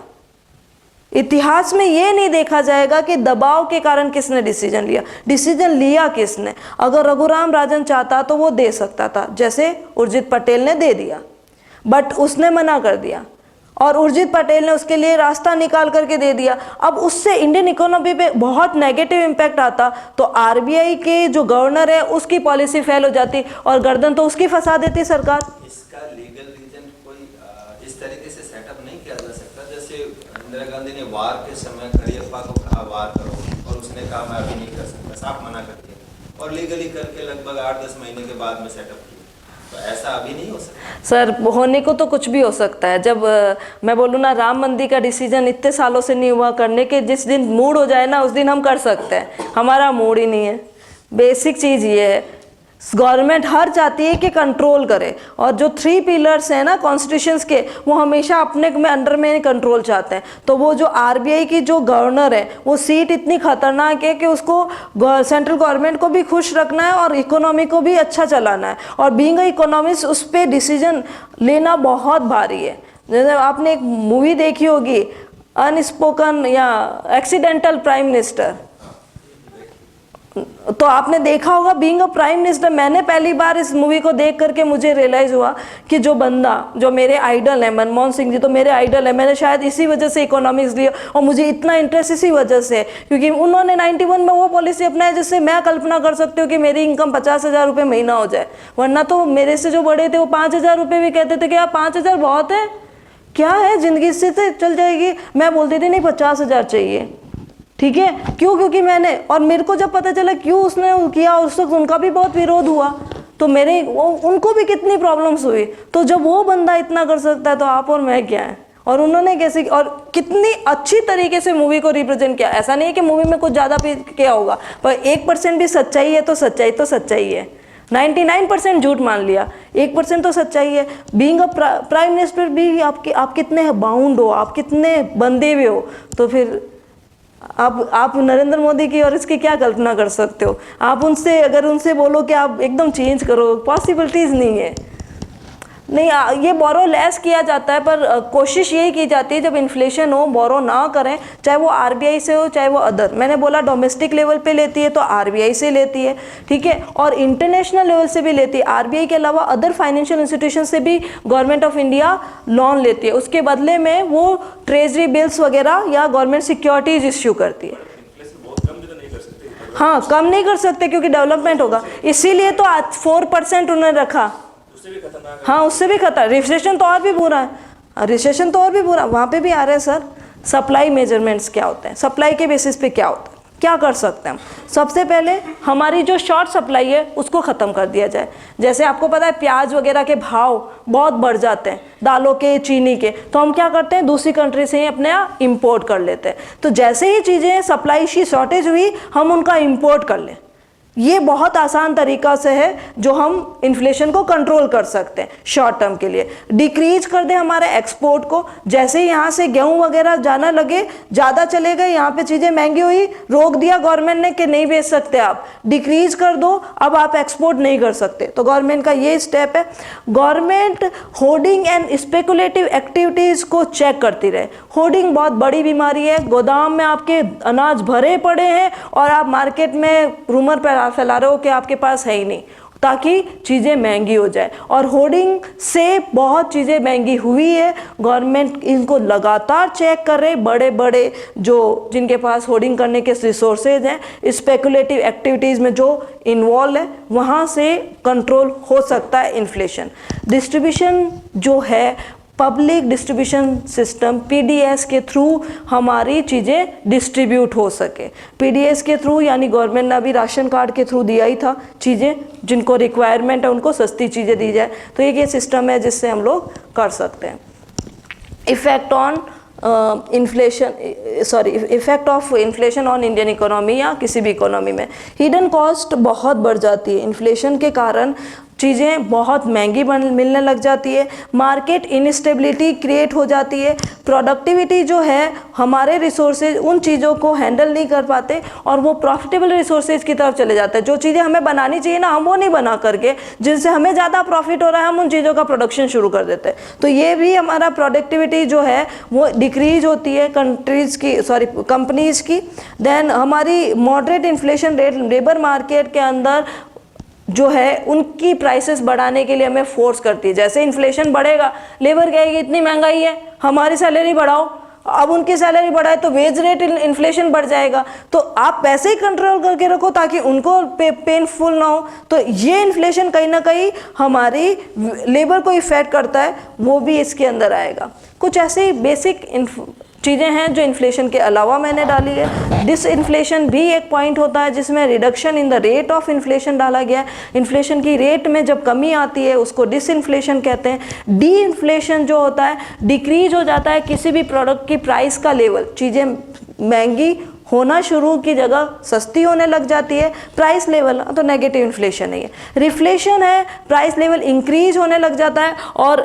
S1: इतिहास में ये नहीं देखा जाएगा कि दबाव के कारण किसने डिसीजन लिया, डिसीजन लिया किसने। अगर रघुराम राजन चाहता तो वो दे सकता था, जैसे उर्जित पटेल ने दे दिया, बट उसने मना कर दिया और उर्जित पटेल ने उसके लिए रास्ता निकाल करके दे दिया। अब उससे इंडियन इकोनॉमी पे बहुत नेगेटिव इम्पैक्ट आता, तो आरबीआई के जो गवर्नर है उसकी पॉलिसी फेल हो जाती और गर्दन तो उसकी फंसा देती सरकार।
S3: इसका लीगल रीजन कोई इस तरीके से सेटअप नहीं किया जा सकता, जैसे इंदिरा गांधी ने वार के समय करियप्पा को कहा वार करो और उसने कहा मैं अभी नहीं कर सकता, साफ मना कर दिया, और लीगली करके लगभग 8-10 महीने के बाद में सेटअप किया। तो ऐसा अभी नहीं हो सकता
S1: सर, होने को तो कुछ भी हो सकता है। जब मैं बोलूँ ना, राम मंदिर का डिसीजन इतने सालों से नहीं हुआ करने के, जिस दिन मूड हो जाए ना उस दिन हम कर सकते हैं, हमारा मूड ही नहीं है। बेसिक चीज़ ये है, गवर्नमेंट हर चाहती है कि कंट्रोल करे, और जो 3 पिलर्स हैं ना कॉन्स्टिट्यूशंस के, वो हमेशा अपने में अंडर में कंट्रोल चाहते हैं। तो वो जो आरबीआई की जो गवर्नर है, वो सीट इतनी खतरनाक है कि उसको सेंट्रल गवर्नमेंट को भी खुश रखना है और इकोनॉमी को भी अच्छा चलाना है, और बीइंग अ इकोनॉमिस्ट उस पर डिसीजन लेना बहुत भारी है। जैसे आपने एक मूवी देखी होगी, अनस्पोकन या एक्सीडेंटल प्राइम मिनिस्टर, तो आपने देखा होगा बीइंग अ प्राइम मिनिस्टर। मैंने पहली बार इस मूवी को देख करके मुझे रियलाइज़ हुआ कि जो बंदा, जो मेरे आइडल है, मनमोहन सिंह जी तो मेरे आइडल है, मैंने शायद इसी वजह से इकोनॉमिक्स लिया और मुझे इतना इंटरेस्ट इसी वजह से, क्योंकि उन्होंने 91 में वो पॉलिसी अपनाई जिससे मैं कल्पना कर सकती हूँ कि मेरी इनकम 50,000 रुपये महीना हो जाए। वरना तो मेरे से जो बड़े थे वो 5,000 रुपये भी कहते थे कि आप 5,000 बहुत है, क्या है ज़िंदगी से चल जाएगी। मैं बोलती थी नहीं 50,000 चाहिए, ठीक है। क्यों? क्योंकि मैंने, और मेरे को जब पता चला क्यों उसने किया, उस वक्त उनका भी बहुत विरोध हुआ, तो उनको भी कितनी प्रॉब्लम्स हुई। तो जब वो बंदा इतना कर सकता है तो आप और मैं क्या है। और उन्होंने कैसे, और कितनी अच्छी तरीके से मूवी को रिप्रेजेंट किया। ऐसा नहीं है कि मूवी में कुछ ज़्यादा किया होगा, पर 1% भी सच्चाई है तो सच्चाई है। 99% झूठ मान लिया, 1% तो सच्चाई है। बीइंग अ प्राइम मिनिस्टर भी आप कितने बाउंड हो, आप कितने बंधे हुए हो, तो फिर आप नरेंद्र मोदी की और इसकी क्या कल्पना कर सकते हो। आप उनसे, अगर उनसे बोलो कि आप एकदम चेंज करो, पॉसिबिलिटीज़ नहीं है। नहीं, ये बोरो लेस किया जाता है, पर कोशिश यही की जाती है जब इन्फ्लेशन हो बोरो ना करें, चाहे वो आरबीआई से हो चाहे वो अदर। मैंने बोला डोमेस्टिक लेवल पे लेती है तो आरबीआई से लेती है, ठीक है, और इंटरनेशनल लेवल से भी लेती है। आरबीआई के अलावा अदर फाइनेंशियल इंस्टीट्यूशन से भी गवर्नमेंट ऑफ इंडिया लोन लेती है, उसके बदले में वो ट्रेजरी बिल्स वगैरह या गवर्नमेंट सिक्योरिटीज इश्यू करती है। हाँ, कम नहीं कर सकते क्योंकि डेवलपमेंट होगा, इसीलिए तो 4% उन्होंने रखा। हाँ, उससे भी खतरा, रिसेशन तो और भी बुरा है, रिसेशन तो और भी बुरा। वहाँ पे भी आ रहे हैं सर, सप्लाई मेजरमेंट्स क्या होते हैं, सप्लाई के बेसिस पे क्या होता है, क्या कर सकते हैं हम। सबसे पहले हमारी जो शॉर्ट सप्लाई है उसको ख़त्म कर दिया जाए। जैसे आपको पता है प्याज वगैरह के भाव बहुत बढ़ जाते हैं, दालों के, चीनी के, तो हम क्या करते हैं, दूसरी कंट्री से ही अपने यहाँ इम्पोर्ट कर लेते हैं। तो जैसे ही चीज़ें सप्लाई की शॉर्टेज हुई, हम उनका इम्पोर्ट कर लें। ये बहुत आसान तरीका से है जो हम इन्फ्लेशन को कंट्रोल कर सकते हैं शॉर्ट टर्म के लिए। डिक्रीज कर दें हमारे एक्सपोर्ट को, जैसे ही यहाँ से गेहूं वगैरह जाना लगे, ज़्यादा चले गए, यहाँ पे चीज़ें महंगी हुई, रोक दिया गवर्नमेंट ने कि नहीं बेच सकते आप, डिक्रीज कर दो, अब आप एक्सपोर्ट नहीं कर सकते। तो गवर्नमेंट का ये स्टेप है। Government hoarding and speculative activities को चेक करती रहे। होर्डिंग बहुत बड़ी बीमारी है, गोदाम में आपके अनाज भरे पड़े हैं और आप मार्केट में रूमर फैला रहे हो कि आपके पास है ही नहीं, ताकि चीज़ें महंगी हो जाए। और होर्डिंग से बहुत चीज़ें महंगी हुई है। गवर्नमेंट इनको लगातार चेक कर रहे, बड़े बड़े जो जिनके पास होर्डिंग करने के रिसोर्सेज हैं, स्पेकुलेटिव एक्टिविटीज़ में जो इन्वॉल्व है, वहाँ से कंट्रोल हो सकता है इन्फ्लेशन। डिस्ट्रीब्यूशन जो है पब्लिक डिस्ट्रीब्यूशन सिस्टम PDS के थ्रू हमारी चीज़ें डिस्ट्रीब्यूट हो सके। PDS के थ्रू यानी गवर्नमेंट ने अभी राशन कार्ड के थ्रू दिया ही था, चीज़ें जिनको रिक्वायरमेंट है उनको सस्ती चीज़ें दी जाए। तो एक ये सिस्टम है जिससे हम लोग कर सकते हैं। Effect on effect of inflation on Indian economy या किसी भी इकोनॉमी में, हिडन कॉस्ट बहुत बढ़ जाती है। इन्फ्लेशन के कारण चीज़ें बहुत महंगी मिलने लग जाती है, मार्केट इनस्टेबिलिटी क्रिएट हो जाती है, प्रोडक्टिविटी जो है हमारे रिसोर्सेज उन चीज़ों को हैंडल नहीं कर पाते और वो प्रॉफिटेबल रिसोर्सेज की तरफ चले जाते हैं। जो चीज़ें हमें बनानी चाहिए ना, हम वो नहीं बना करके जिनसे हमें ज़्यादा प्रॉफिट हो रहा है हम उन चीज़ों का प्रोडक्शन शुरू कर देते हैं। तो ये भी हमारा प्रोडक्टिविटी जो है वो डिक्रीज होती है कंपनीज़ की। देन हमारी moderate inflation rate labour market के अंदर जो है उनकी प्राइसेस बढ़ाने के लिए हमें फोर्स करती है। जैसे इन्फ्लेशन बढ़ेगा, लेबर कहेगी इतनी महंगाई है, हमारी सैलरी बढ़ाओ। अब उनकी सैलरी बढ़ाए तो वेज रेट इन्फ्लेशन बढ़ जाएगा। तो आप पैसे ही कंट्रोल करके रखो ताकि उनको पेनफुल ना हो। तो ये इन्फ्लेशन कहीं ना कहीं हमारी लेबर को इफेक्ट करता है, वो भी इसके अंदर आएगा। कुछ ऐसी बेसिक चीज़ें हैं जो इन्फ्लेशन के अलावा मैंने डाली है। डिसइन्फ्लेशन भी एक पॉइंट होता है जिसमें reduction in the rate of inflation डाला गया है। इन्फ्लेशन की रेट में जब कमी आती है उसको डिसइन्फ्लेशन कहते हैं। डी इन्फ्लेशन जो होता है, डिक्रीज हो जाता है किसी भी प्रोडक्ट की प्राइस का लेवल, चीज़ें महंगी होना शुरू की जगह सस्ती होने लग जाती है, प्राइस लेवल तो नेगेटिव इन्फ्लेशन नहीं है। रिफ्लेशन है, प्राइस लेवल इंक्रीज होने लग जाता है और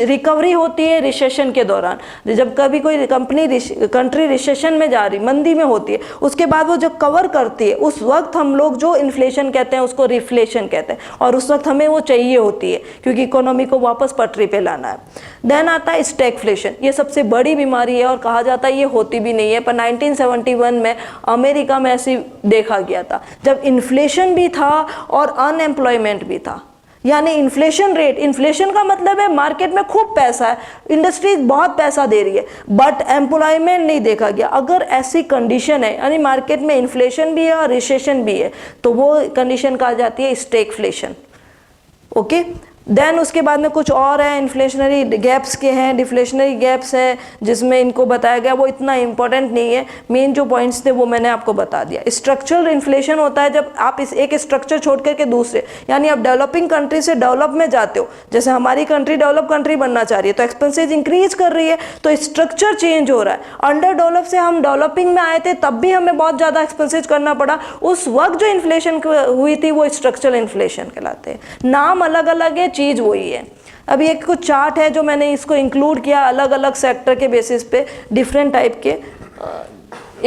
S1: रिकवरी होती है रिसेशन के दौरान। जब कभी कोई कंट्री रिसेशन में जा रही, मंदी में होती है, उसके बाद वो जब कवर करती है उस वक्त हम लोग जो इन्फ्लेशन कहते हैं उसको रिफ्लेशन कहते हैं और उस वक्त हमें वो चाहिए होती है क्योंकि इकोनॉमी को वापस पटरी पे लाना है। देन आता है स्टैगफ्लेशन, ये सबसे बड़ी बीमारी है और कहा जाता है ये होती भी नहीं है, पर 1971 में अमेरिका में ऐसी देखा गया था जब इन्फ्लेशन भी था और अनएम्प्लॉयमेंट भी था। यानी इन्फ्लेशन रेट, इन्फ्लेशन का मतलब है मार्केट में खूब पैसा है, इंडस्ट्रीज बहुत पैसा दे रही है, बट एम्प्लॉयमेंट नहीं देखा गया। अगर ऐसी कंडीशन है यानी मार्केट में इन्फ्लेशन भी है और रिसेशन भी है तो वो कंडीशन कहा जाती है स्टैगफ्लेशन। ओके, देन उसके बाद में कुछ और है, इन्फ्लेशनरी गैप्स के हैं, डिफ्लेशनरी गैप्स हैं जिसमें इनको बताया गया, वो इतना इंपॉर्टेंट नहीं है। मेन जो पॉइंट्स थे वो मैंने आपको बता दिया। स्ट्रक्चरल इन्फ्लेशन होता है जब आप इस एक स्ट्रक्चर छोड़ करके दूसरे, यानी आप डेवलपिंग कंट्री से डेवलप में जाते हो, जैसे हमारी कंट्री डेवलप कंट्री बनना चाह रही है तो एक्सपेंसेस इंक्रीज कर रही है तो स्ट्रक्चर चेंज हो रहा है। अंडर डेवलप से हम डेवलपिंग में आए थे तब भी हमें बहुत ज़्यादा एक्सपेंसेस करना पड़ा, उस वक्त जो इन्फ्लेशन हुई थी वो स्ट्रक्चरल इन्फ्लेशन कहलाते हैं। नाम अलग अलग है, चीज़ वही है। अभी एक कुछ चार्ट है जो मैंने इसको इंक्लूड किया अलग अलग सेक्टर के बेसिस पे, डिफरेंट टाइप के।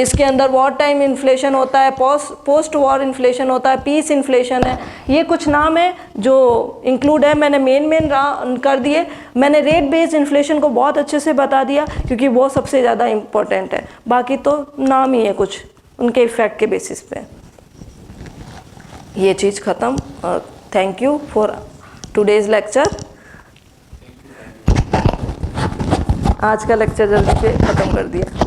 S1: इसके अंदर वॉर टाइम इन्फ्लेशन होता है, पोस्ट वॉर इन्फ्लेशन होता है, पीस इन्फ्लेशन है, ये कुछ नाम है जो इंक्लूड है। मैंने मेन कर दिए। मैंने रेट बेस्ड इन्फ्लेशन को बहुत अच्छे से बता दिया क्योंकि वो सबसे ज़्यादा इम्पोर्टेंट है, बाकी तो नाम ही है कुछ उनके इफेक्ट के बेसिस पे। ये चीज़ ख़त्म। Thank you for today's lecture. आज का लेक्चर जल्दी से ख़त्म कर दिया।